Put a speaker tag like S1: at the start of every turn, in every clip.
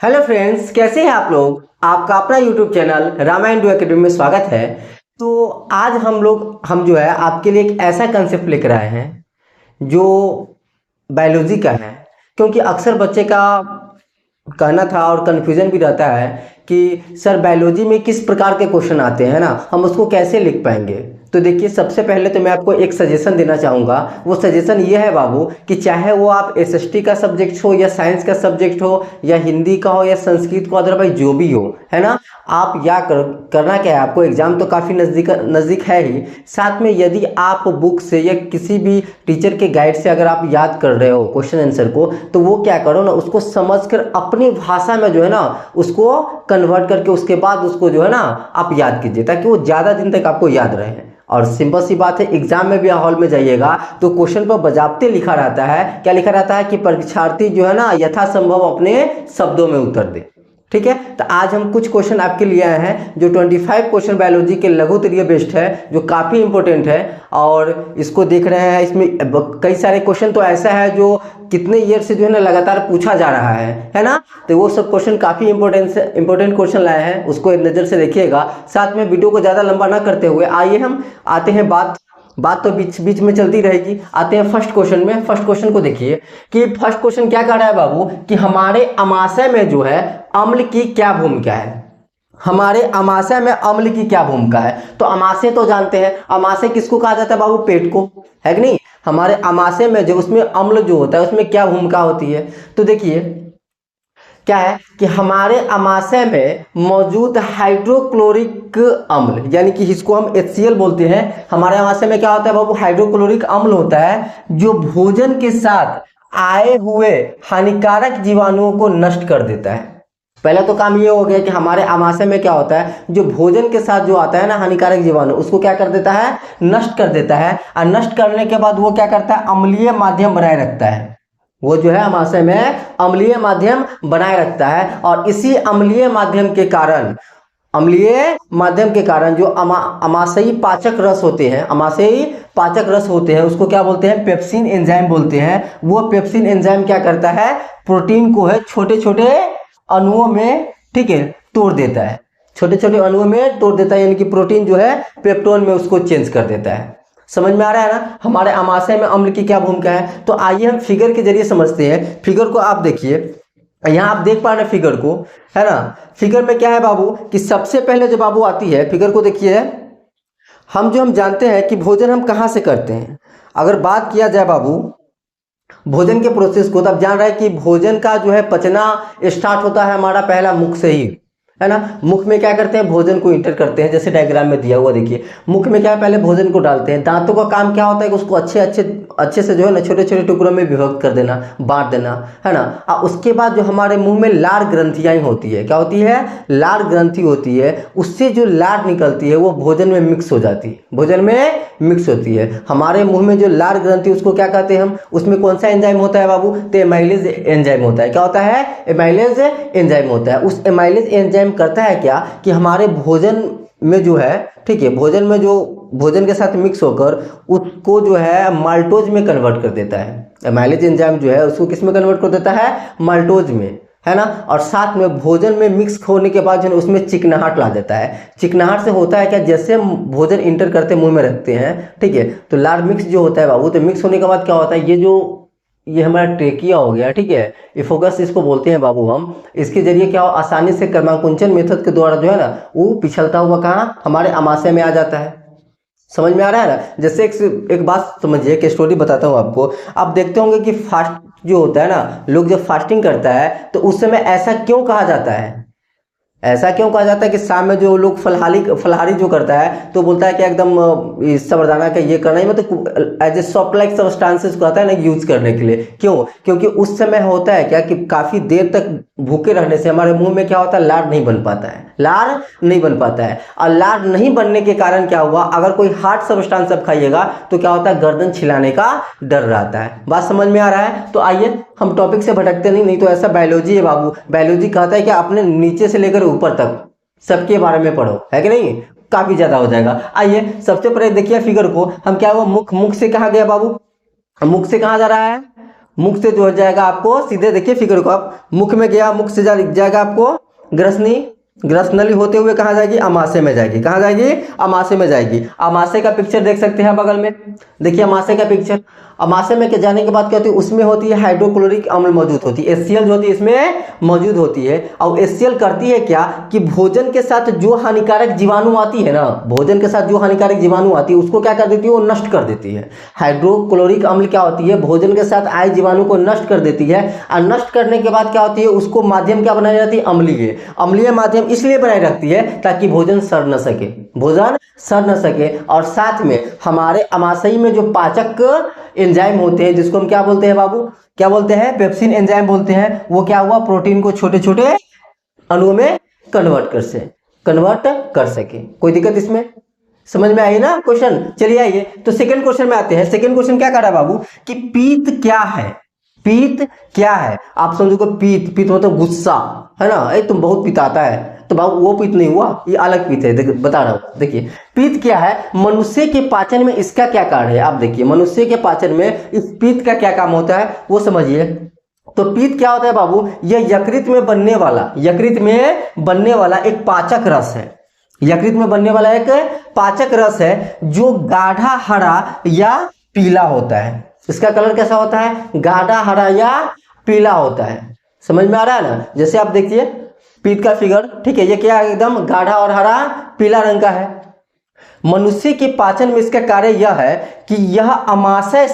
S1: Hello friends, कैसे हैं आप लोग। आपका अपना यूट्यूब चैनल रामायण डू एकेडमी में स्वागत है। तो आज हम जो है आपके लिए एक ऐसा कंसेप्ट लेकर आए हैं जो बायोलॉजी का है। क्योंकि अक्सर बच्चे का कहना था और कन्फ्यूजन भी रहता है कि सर बायोलॉजी में किस प्रकार के क्वेश्चन आते हैं ना, हम उसको कैसे लिख पाएंगे। तो देखिए, सबसे पहले तो मैं आपको एक सजेशन देना चाहूँगा। वो सजेशन ये है बाबू कि चाहे वो आप एसएसटी का सब्जेक्ट हो या साइंस का सब्जेक्ट हो या हिंदी का हो या संस्कृत को, अदरवाइज जो भी हो, है ना, आप करना क्या है, आपको एग्जाम तो काफ़ी नज़दीक नज़दीक है ही। साथ में यदि आप बुक से या किसी भी टीचर के गाइड से अगर आप याद कर रहे हो क्वेश्चन आंसर को, तो वो क्या करो ना, उसको समझकर अपनी भाषा में जो है ना उसको कन्वर्ट करके उसके बाद उसको जो है ना आप याद कीजिए, ताकि वो ज़्यादा दिन तक आपको याद रहे। और सिंपल सी बात है, एग्जाम में भी हॉल में जाइएगा तो क्वेश्चन पर बजाबते लिखा रहता है, क्या लिखा रहता है कि परीक्षार्थी जो है ना यथासंभव अपने शब्दों में उत्तर दे। ठीक है, तो आज हम कुछ क्वेश्चन आपके लिए आए हैं जो 25 क्वेश्चन बायोलॉजी के लघु उत्तरीय बेस्ड है, जो काफ़ी इंपॉर्टेंट है। और इसको देख रहे हैं, इसमें कई सारे क्वेश्चन तो ऐसा है जो कितने ईयर से जो है ना लगातार पूछा जा रहा है ना। तो वो सब क्वेश्चन काफ़ी इंपॉर्टेंट क्वेश्चन लाए हैं, उसको एक नज़र से देखिएगा। साथ में वीडियो को ज़्यादा लंबा ना करते हुए आइए हम आते हैं बात तो बीच बीच में चलती रहेगी। आते हैं फर्स्ट क्वेश्चन में। फर्स्ट क्वेश्चन को देखिए कि फर्स्ट क्वेश्चन क्या कह रहा है बाबू कि हमारे अमाशय में जो है अम्ल की क्या भूमिका है। हमारे अमाशय में अम्ल की क्या भूमिका है। तो अमाशय तो जानते हैं, अमाशय किसको कहा जाता है बाबू, पेट को, है कि नहीं। हमारे अमाशय में जो उसमें अम्ल जो होता है उसमें क्या भूमिका होती है। तो देखिए क्या है कि हमारे अमाशय में मौजूद हाइड्रोक्लोरिक अम्ल, यानी कि इसको हम HCl बोलते हैं। हमारे अमाशय में क्या होता है बाबू, हाइड्रोक्लोरिक अम्ल होता है, जो भोजन के साथ आए हुए हानिकारक जीवाणुओं को नष्ट कर देता है। पहला तो काम ये हो गया कि हमारे अमाशय में क्या होता है, जो भोजन के साथ जो आता है ना हानिकारक जीवाणु, उसको क्या कर देता है, नष्ट कर देता है। और नष्ट करने के बाद वो क्या करता है, अम्लीय माध्यम बनाए रखता है। वो जो है अमाशय में अम्लीय माध्यम बनाए रखता है। और इसी अम्लीय माध्यम के कारण जो अमाशयी पाचक रस होते हैं, अमाशयी पाचक रस होते हैं, उसको क्या बोलते हैं, पेप्सिन एंजाइम बोलते हैं। वो पेप्सिन एंजाइम क्या करता है, प्रोटीन को है छोटे छोटे अणुओं में, ठीक है, तोड़ देता है। छोटे छोटे अणुओं में तोड़ देता है, यानी कि प्रोटीन जो है पेप्टोन में उसको चेंज कर देता है। समझ में आ रहा है ना, हमारे अमाशय में अम्ल की क्या भूमिका है। तो आइए हम फिगर के जरिए समझते हैं। फिगर को आप देखिए, यहाँ आप देख पा रहे हैं फिगर को, है ना। फिगर में क्या है बाबू कि सबसे पहले जो बाबू आती है, फिगर को देखिए, हम जानते हैं कि भोजन हम कहाँ से करते हैं। अगर बात किया जाए बाबू भोजन के प्रोसेस को, तो आप जान रहे हैं कि भोजन का जो है पचना स्टार्ट होता है हमारा पहला मुख से ही, है ना। मुख में क्या करते हैं, भोजन को इंटर करते हैं, जैसे डायग्राम में दिया हुआ देखिए। मुख में क्या है, पहले भोजन को डालते हैं। दांतों का काम क्या होता है कि उसको अच्छे से जो है ना छोटे छोटे टुकड़ों में विभक्त कर देना, बांट देना, है ना। और उसके बाद जो हमारे मुंह में लार ग्रंथियाँ होती है, क्या होती है, लार ग्रंथि होती है। उससे जो लार निकलती है वो भोजन में मिक्स हो जाती है, भोजन में मिक्स होती है। हमारे मुंह में जो लार ग्रंथि उसको क्या कहते हैं हम, उसमें कौन सा एंजाइम होता है बाबू, तो एमाइलेज एंजाइम होता है। क्या होता है, एमाइलेज एंजाइम होता है। उस एमाइलेज एंजाइम करता है क्या कि हमारे भोजन में जो है, ठीक है, भोजन में जो भोजन के साथ मिक्स होकर उसको जो है माल्टोज में कन्वर्ट कर देता है। एमाइलेज एंजाइम जो है उसको किस में कन्वर्ट कर देता है, माल्टोज में, है ना। और साथ में भोजन में मिक्स होने के बाद जो है उसमें चिकनाहट ला देता है। चिकनाहट से होता है क्या, जैसे हम भोजन इंटर करते मुंह में रखते हैं, ठीक है, तो लार मिक्स जो होता है बाबू, तो मिक्स होने के बाद क्या होता है, ये हमारा ट्रेकिया हो गया, ठीक है, इफोगस इसको बोलते हैं बाबू हम। इसके जरिए क्या हो, आसानी से क्रमांकुंचन मेथड के द्वारा जो है ना वो पिछलता हुआ कहाँ, हमारे अमाशय में आ जाता है। समझ में आ रहा है ना। जैसे एक बात समझिए, एक स्टोरी बताता हूँ आपको। आप देखते होंगे कि फास्ट जो होता है ना, लोग जब फास्टिंग करता है तो उस समय ऐसा क्यों कहा जाता है, ऐसा क्यों कहा जाता है कि शाम में जो लोग फलहारी जो करता है तो बोलता है कि एकदम साबूदाना का ये करना ही, मतलब as a soft like substances को आता है ना यूज करने के लिए। क्यों, क्योंकि उस समय होता है क्या कि काफी देर तक भूखे रहने से हमारे मुंह में क्या होता है, लार नहीं बन पाता है, लार नहीं बन पाता है। और लार नहीं बनने के कारण क्या हुआ, अगर कोई हार्ड सब्सटेंस अब खाइएगा तो क्या होता है, गर्दन छिलाने का डर रहता है। बात समझ में आ रहा है। तो आइए हम टॉपिक से भटकते नहीं तो ऐसा बायोलॉजी है बाबू। बायोलॉजी कहता है कि आपने नीचे से लेकर ऊपर तक सबके बारे में पढ़ो, है कि नहीं, काफी ज्यादा हो जाएगा। आइए सबसे पहले देखिए फिगर को, हम क्या हुआ, मुख से कहाँ गया बाबू, मुख से कहाँ जा रहा है, मुख से जो हो जाएगा आपको सीधे, देखिए फिगर को आप, मुख में गया, मुख से जाएगा आपको ग्रसनी, ग्रसनली होते हुए कहाँ जाएगी, अमाशय में जाएगी। कहाँ जाएगी, अमाशय में जाएगी। अमाशय का पिक्चर देख सकते हैं बगल में, देखिए अमाशय का पिक्चर। अमाशय में जाने के बाद क्या होती है, उसमें होती है हाइड्रोक्लोरिक अम्ल मौजूद होती है, HCl जो होती है इसमें मौजूद होती है। और HCl करती है क्या कि भोजन के साथ जो हानिकारक जीवाणु आती है ना, भोजन के साथ जो हानिकारक जीवाणु आती है उसको क्या कर देती है, वो नष्ट कर देती है। हाइड्रोक्लोरिक अम्ल क्या होती है, भोजन के साथ आए जीवाणु को नष्ट कर देती है। और नष्ट करने के बाद क्या होती है, उसको माध्यम क्या बनाई जाती है, अम्लीय। अम्लीय माध्यम इसलिए बनाई रखती है ताकि भोजन सड़ न सके, भोजन सड़ न सके। और साथ में हमारे अमाशय में जो पाचक एंजाइम होते हैं, जिसको हम क्या बोलते हैं बाबू, क्या बोलते हैं, पेप्सिन एंजाइम बोलते हैं, वो क्या हुआ, प्रोटीन को छोटे छोटे अणुओं में कन्वर्ट कर सके। कोई दिक्कत इसमें, समझ में आई ना क्वेश्चन। चलिए आइए तो सेकंड क्वेश्चन में आते हैं। सेकंड क्वेश्चन क्या कर रहा है बाबू कि पीत क्या है, पीत क्या है। आप समझोगे पीत, पीत मतलब गुस्सा है ना, ये तुम बहुत पिताता है, तो बाबू वो पीत नहीं हुआ, ये अलग पीत है, बता रहा हूं। देखिए पीत क्या है, मनुष्य के पाचन में इसका क्या कार्य है। आप देखिए मनुष्य के पाचन में इस पीत का क्या काम होता है वो समझिए। तो पीत क्या होता है बाबू, यह यकृत में बनने वाला, यकृत में बनने वाला एक पाचक रस है। यकृत में बनने वाला एक पाचक रस है जो गाढ़ा हरा या पीला होता है। इसका कलर कैसा होता है, गाढ़ा हरा या पीला होता है। समझ में आ रहा है ना। जैसे आप देखिए पीत का फिगर, ठीक है, ये क्या है, एकदम गाढ़ा और हरा पीला रंग का है। मनुष्य के पाचन में इसका कार्य यह है कि यह अमाशय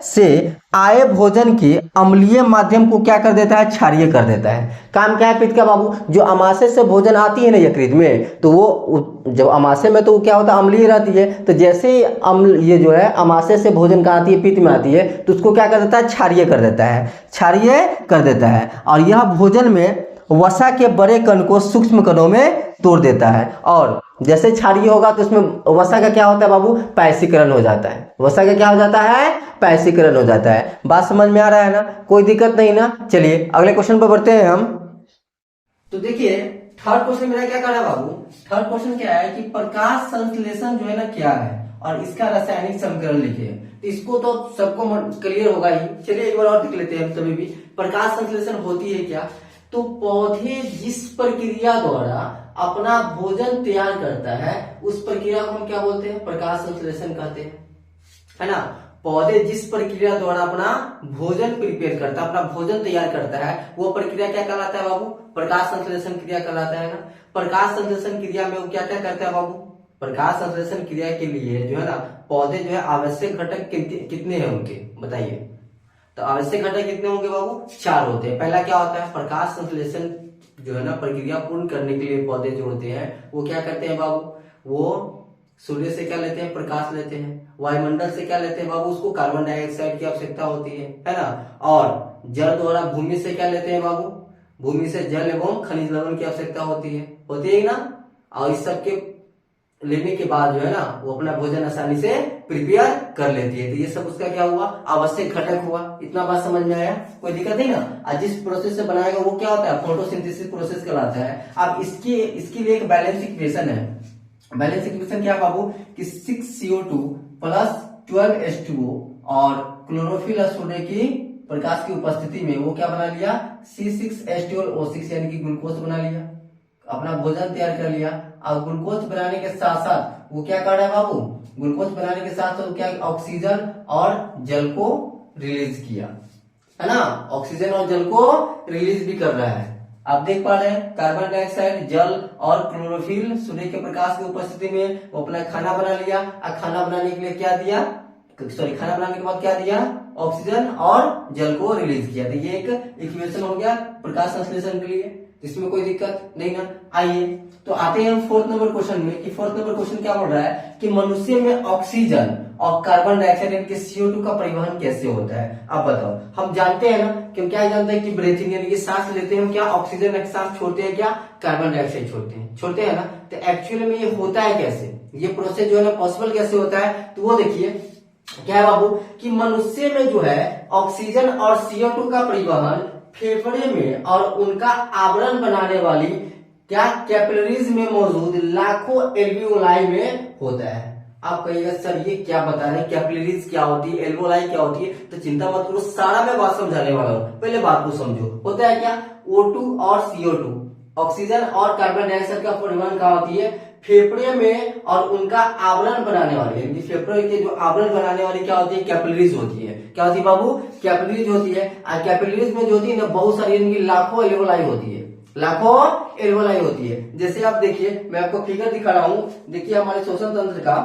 S1: से आए भोजन के अम्लीय माध्यम को क्या कर देता है, क्षारीय कर देता है। काम क्या है पीत का बाबू, जो अमाशय से भोजन आती है ना यकृत में, तो वो जब अमाशय में तो वो क्या होता है, अम्लीय रहती है। तो जैसे ही अम्ल ये जो है अमाशय से भोजन का आती है, पित्त में आती है, तो उसको क्या कर देता है, क्षारीय कर देता है, क्षारीय कर देता है। और यह भोजन में वसा के बड़े कण को सूक्ष्म कणों में तोड़ देता है। और जैसे क्षारीय होगा तो उसमें वसा का क्या होता है बाबू, पैसीकरण हो जाता है। वसा का क्या हो जाता है, पैसीकरण हो जाता है। बात समझ में आ रहा है ना, कोई दिक्कत नहीं ना। चलिए अगले क्वेश्चन पर बढ़ते हैं हम। तो देखिए थर्ड क्वेश्चन मेरा क्या कर रहा है बाबू, थर्ड क्वेश्चन क्या है कि प्रकाश संश्लेषण जो है ना क्या है और इसका रासायनिक समीकरण लिखिए। तो इसको तो सबको क्लियर होगा ही। चलिए एक बार और देख लेते हैं सभी भी। प्रकाश संश्लेषण होती है क्या, तो पौधे जिस प्रक्रिया द्वारा अपना भोजन तैयार करता है उस प्रक्रिया को हम क्या बोलते हैं, प्रकाश संश्लेषण कहते हैं, है ना। पौधे जिस प्रक्रिया द्वारा अपना भोजन प्रिपेयर करता है, अपना भोजन तैयार करता है, वो प्रक्रिया क्या कहलाता है बाबू, प्रकाश संश्लेषण क्रिया कहलाता है ना। प्रकाश संश्लेषण क्रिया में वो क्या क्या करता है बाबू, प्रकाश संश्लेषण क्रिया के लिए जो है ना पौधे जो है आवश्यक घटक कितने हैं उनके बताइए। तो आवश्यक घटक कितने होंगे बाबू, 4 होते हैं। पहला क्या होता है, प्रकाश संश्लेषण जो है ना प्रक्रिया पूर्ण करने के लिए पौधे जो होते हैं वो क्या करते हैं बाबू, वो सूर्य से क्या लेते हैं, प्रकाश लेते हैं। वायुमंडल से क्या लेते हैं बाबू, उसको कार्बन डाइऑक्साइड की आवश्यकता होती है ना। और जल द्वारा भूमि से क्या लेते हैं बाबू, भूमि से जल एवं खनिज लवण की आवश्यकता होती है ना। और इस सब के लेने के बाद जो है ना वो अपना भोजन आसानी से प्रिपेयर कर लेती है। तो ये सब उसका क्या हुआ, आवश्यक घटक हुआ। इतना बात समझ में आया, कोई दिक्कत नहीं ना। आज जिस प्रोसेस से बनाएगा वो क्या होता है, फोटोसिंथेसिस प्रोसेस कहलाता है। अब इसके लिए एक बैलेंस इक्वेशन है। बैलेंस इक्वेशन क्या बाबू कि 6CO2 प्लस 12H2O और क्लोरोफिल सूर्य की प्रकाश की उपस्थिति में वो क्या बना लिया, C6H12O6 यानी कि ग्लूकोज बना लिया, अपना भोजन तैयार कर लिया। और ग्लूकोज बनाने के साथ साथ वो क्या कर रहा है बाबू, ग्लूकोज बनाने के साथ साथ क्या ऑक्सीजन और जल को रिलीज किया, है ना। ऑक्सीजन और जल को रिलीज भी कर रहा है। आप देख पा रहे हैं कार्बन डाइऑक्साइड, जल और क्लोरोफिल सूर्य के प्रकाश की उपस्थिति में वो अपना खाना बना लिया। और खाना बनाने के लिए क्या दिया, खाना बनाने के बाद क्या दिया, ऑक्सीजन और जल को रिलीज किया। तो ये एक इक्वेशन हो गया प्रकाश संश्लेषण के लिए, इसमें कोई दिक्कत नहीं ना। आइए तो आते हैं हम फोर्थ नंबर क्वेश्चन में कि फोर्थ नंबर क्वेश्चन क्या बोल रहा है कि मनुष्य में ऑक्सीजन और कार्बन डाइऑक्साइड यानी कि CO2 का परिवहन कैसे होता है। आप बताओ, हम जानते हैं ना कि हम क्या जानते हैं कि ब्रीथिंग यानी कि सांस लेते हैं हम, क्या ऑक्सीजन एक सांस छोड़ते हैं, क्या कार्बन डाइऑक्साइड छोड़ते हैं ना। तो एक्चुअली में ये होता है कैसे, ये प्रोसेस जो है ना पॉसिबल कैसे होता है, तो वो देखिए क्या है बाबू कि मनुष्य में जो है ऑक्सीजन और CO2 का परिवहन फेफड़े में और उनका आवरण बनाने वाली क्या कैपिलरीज में मौजूद लाखों एल्वियोलाई में होता है। आप कहिएगा सर ये क्या बता रहे हैं, कैपिलरीज क्या होती है, एल्वोलाई क्या होती है, तो चिंता मत करो, सारा मैं बात समझाने वाला हूँ। पहले बात को समझो, होता है क्या, O2 और CO2, ऑक्सीजन और कार्बन डाइऑक्साइड का परिवहन कहाँ होती है, फेफड़े में, और उनका आवरण बनाने वाली, यानी फेफड़े के जो आवरण बनाने वाली क्या होती है, कैपिलरीज होती है। क्या होती है बाबू, कैपिलरीज होती है। और कैपिलरीज में जो होती है ना, बहुत सारी, इनकी लाखों एल्वोलाई होती है, लाखों एल्वोलाई होती है। जैसे आप देखिए, मैं आपको फिगर दिखा रहा हूँ, देखिए हमारे श्वसन तंत्र का,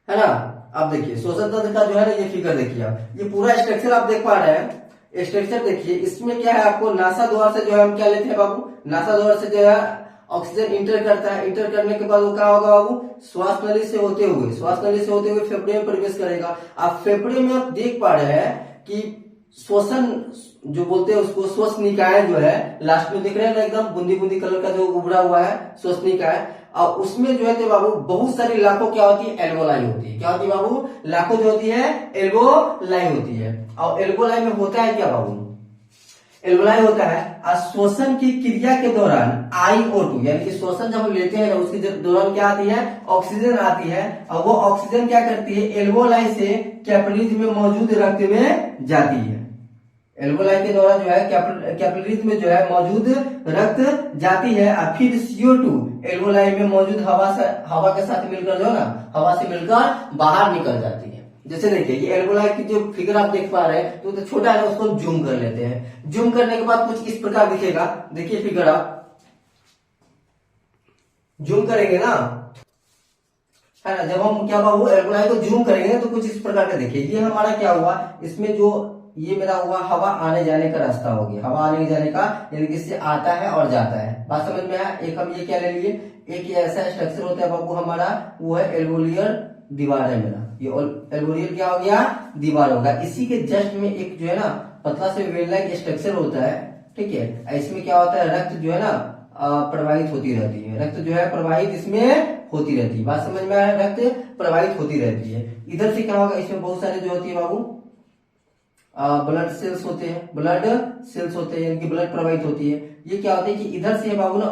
S1: है ना, आप देखिए श्वसन तंत्र का जो है ना, ये फिगर देखिए आप, ये पूरा स्ट्रक्चर आप देख पा रहे हैं, स्ट्रक्चर देखिए। इसमें क्या है, आपको नासा द्वार से जो है हम क्या लेते हैं बाबू, नासा द्वार से जो है ऑक्सीजन इंटर करता है, इंटर करने के बाद वो क्या होगा बाबू, श्वास नली से होते हुए फेफड़े में प्रवेश करेगा। आप फेफड़े में आप देख पा रहे हैं कि श्वसन जो बोलते हैं उसको, श्वास निकाय जो है लास्ट में दिख रहे हैं ना, एकदम बूंदी बूंदी कलर का जो उभरा हुआ है श्वास निकाय, और उसमें जो है बाबू बहुत सारी लाखों क्या होती है, एल्वोलाई होती है। क्या होती है बाबू, लाखों जो होती है एल्वोलाई होती है। और एल्वोलाई में होता है क्या बाबू, एल्वोलाई होता है श्वसन की क्रिया के दौरान IO2, यानी कि श्वसन जब हम लेते हैं ना, उसके दौरान क्या आती है, ऑक्सीजन आती है, और वो ऑक्सीजन क्या करती है, एल्वोलाई से कैपिलरीज में मौजूद रक्त में जाती है। एल्वोलाई के द्वारा जो है कैपिलरीज में जो है मौजूद रक्त जाती है, और फिर CO2 एल्वोलाई में मौजूद हवा के साथ मिलकर जो है ना, हवा से मिलकर बाहर निकल जाती है। जैसे देखिए, ये एल्वोलाई की जो फिगर आप देख पा रहे हैं, तो छोटा है, उसको जूम कर लेते हैं। जूम करने के बाद कुछ इस प्रकार दिखेगा, देखिए फिगर आप जूम करेंगे ना, है ना, जब हम क्या बाबू एल्वोलाई को जूम करेंगे तो कुछ इस प्रकार का देखिए, ये हमारा क्या हुआ, इसमें जो ये मेरा हुआ हवा आने जाने का रास्ता हो गया, हवा आने जाने का, यानी कि इससे आता है और जाता है। बात समझ में आया। एक हम ये क्या ले लिए, एक ये ऐसा स्ट्रक्चर होता है बाबू हमारा, वो है एल्वोलियर दीवार है मेरा, ये एल्वोलियर क्या हो गया, दीवार होगा। इसी के जस्ट में एक जो है ना पतला से वेल लाइक स्ट्रक्चर होता है, ठीक है। इसमें क्या होता है, रक्त जो है ना प्रवाहित होती रहती है, रक्त जो है प्रवाहित इसमें होती रहती है। बात समझ में आया, रक्त प्रवाहित होती रहती है। इधर से क्या होगा, इसमें बहुत सारे जो होती है बाबू ब्लड सेल्स होते हैं, ब्लड सेल्स होते हैं, यानी कि ब्लड प्रवाहित होती है। ये क्या होता है कि इधर से बाबू ना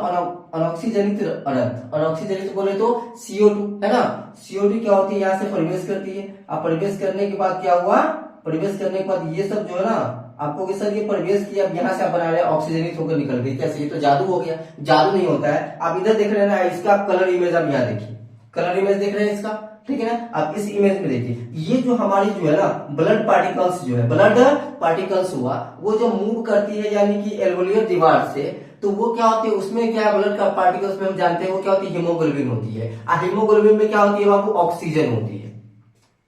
S1: अनऑक्सीजनित रक्त, अनऑक्सीजनित बोले तो CO2, है ना, CO2 क्या होती है, यहाँ से प्रवेश करती है। अब प्रवेश करने के बाद क्या हुआ, प्रवेश करने के बाद ये सब जो है ना, आपको कि सर ये प्रवेश किया, अब यहाँ से आप बना रहे ऑक्सीजनित होकर निकल गई, कैसे, ये तो जादू हो गया। जादू नहीं होता है। आप इधर देख रहे हैं ना, इसका आप कलर इमेज आप यहाँ देखिए, कलर इमेज देख रहे हैं इसका, ठीक है ना। आप इस इमेज में देखिए, ये जो हमारी जो है ना ब्लड पार्टिकल्स जो है, ब्लड पार्टिकल्स हुआ, वो जो मूव करती है यानी कि एल्वोलियर दीवार से, तो वो क्या होती है, उसमें क्या है, ब्लड का पार्टिकल्स में हम जानते हैं वो क्या होती है, हीमोग्लोबिन होती है। और हीमोग्लोबिन में क्या होती है बाबू, ऑक्सीजन होती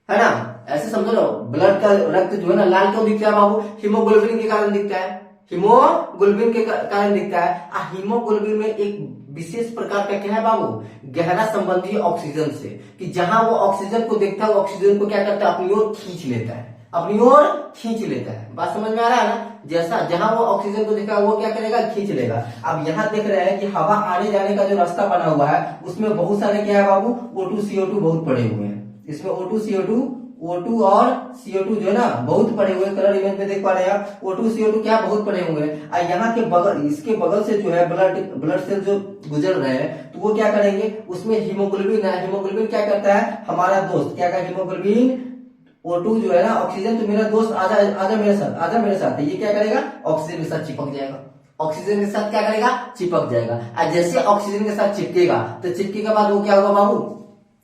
S1: है ना। ऐसे समझो ना, ब्लड का रक्त जो है ना लाल क्यों दिखता है बाबू, हीमोग्लोबिन के कारण दिखता है, हीमोग्लोबिन के कारण दिखता है। हीमोग्लोबिन में एक विशेष प्रकार का क्या है बाबू, गहरा संबंधी है ऑक्सीजन से, कि जहां वो ऑक्सीजन को देखता है, वो ऑक्सीजन को क्या करता है, अपनी ओर खींच लेता है, अपनी ओर खींच लेता है। बात समझ में आ रहा है ना, जैसा जहां वो ऑक्सीजन को देखा वो क्या करेगा, खींच लेगा। अब यहाँ देख रहे हैं कि हवा आने जाने का जो रास्ता बना हुआ है, उसमें बहुत सारे क्या है बाबू, O2 CO2 बहुत पड़े हुए हैं। इसमें O2 और CO2 जो है ना बहुत पड़े हुए, कलर इमेज में देख पा रहे हैं आप, O2 CO2 क्या बहुत पड़े हुए हैं। और यहाँ के बगल, इसके बगल से जो है ब्लड सेल जो गुजर रहे हैं, तो वो क्या करेंगे, उसमें हीमोग्लोबिन है। हीमोग्लोबिन क्या करता है, हमारा दोस्त क्या का हीमोग्लोबिन, O2 जो है ना, ऑक्सीजन तो मेरा दोस्त, आजा आजा मेरे साथ, आजा मेरे साथ, ये क्या करेगा, ऑक्सीजन के साथ चिपक जाएगा, ऑक्सीजन के साथ क्या करेगा, चिपक जाएगा। और जैसे ऑक्सीजन के साथ चिपकेगा, तो चिपके के बाद वो क्या होगा बाबू,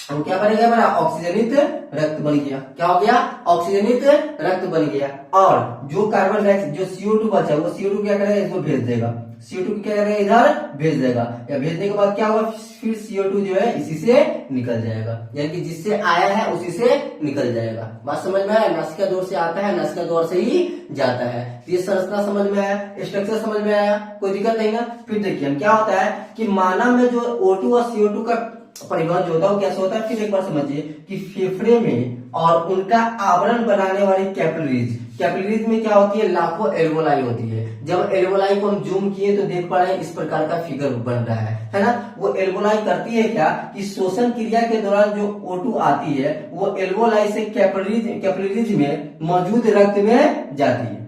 S1: वो क्या बनेगा हमारा, ऑक्सीजनित रक्त बन गया। क्या हो गया, ऑक्सीजनित रक्त बन गया। और जो कार्बन डाइऑक्साइड, जो CO2 बचा, वो CO2 क्या करेगा, इसको भेज देगा, CO2 क्या करेगा, इधर भेज देगा। या भेजने के बाद क्या होगा, फिर CO2 जो है इसी से निकल जाएगा, यानी कि जिससे आया है उसी से निकल जाएगा। बात समझ में आया, नासिका द्वार से आता है, नासिका द्वार से ही जाता है। ये संरचना समझ में आया, स्ट्रक्चर समझ में आया, कोई दिक्कत नहीं ना। फिर देखिए हम क्या होता है कि मानव में जो O2 और CO2 का परिवहन जो होता है वो कैसे होता है, फिर एक बार समझिए कि फेफड़े में और उनका आवरण बनाने वाली कैपिलरीज में क्या होती है, लाखों एल्वोलाई होती है। जब एल्वोलाई को हम जूम किए तो देख पा रहे हैं इस प्रकार का फिगर बन रहा है ना। वो एल्वोलाई करती है क्या, कि शोषण क्रिया के दौरान जो O2 आती है, वो एल्वोलाई से कैपिलरीज में मौजूद रक्त में जाती है,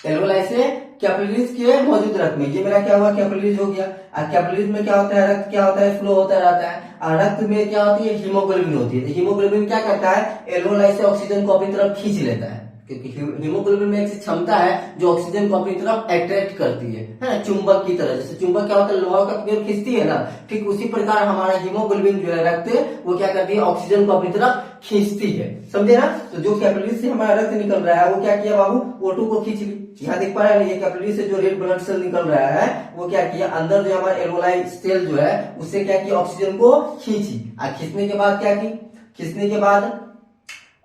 S1: एल्वोलाई से कैपिलरीज के मौजूद रक्त में, ये मेरा क्या हुआ कैपिलरीज हो गया। और कैपिलरीज में क्या होता है, रक्त क्या होता है, फ्लो होता रहता है। और रक्त में क्या होती है, हीमोग्लोबिन होती है। हीमोग्लोबिन क्या करता है, एल्वेओलाई से ऑक्सीजन को अपनी तरफ खींच लेता है, क्योंकि हीमोग्लोबिन में एक क्षमता है जो ऑक्सीजन को अपनी तरफ अट्रैक्ट करती है ना, चुंबक की तरह। जैसे चुंबक क्या होता है, लोहा का पेड़ खींचती है ना, ठीक उसी प्रकार हमारा हीमोग्लोबिन जो है रक्त, वो क्या करती है, ऑक्सीजन को अपनी तरफ खींचती है, समझे ना। तो जो कैपिलरी से हमारा रक्त निकल रहा है वो क्या किया बाबू, O2 को खींच ली। यहाँ देख पा रहे हैं, ये कैपिलरी से जो रेड ब्लड सेल निकल रहा है वो क्या किया, अंदर जो हमारा एल्वेओलाई सेल जो है उससे क्या किया, ऑक्सीजन को खींची। और खींचने के बाद क्या की, खींचने के बाद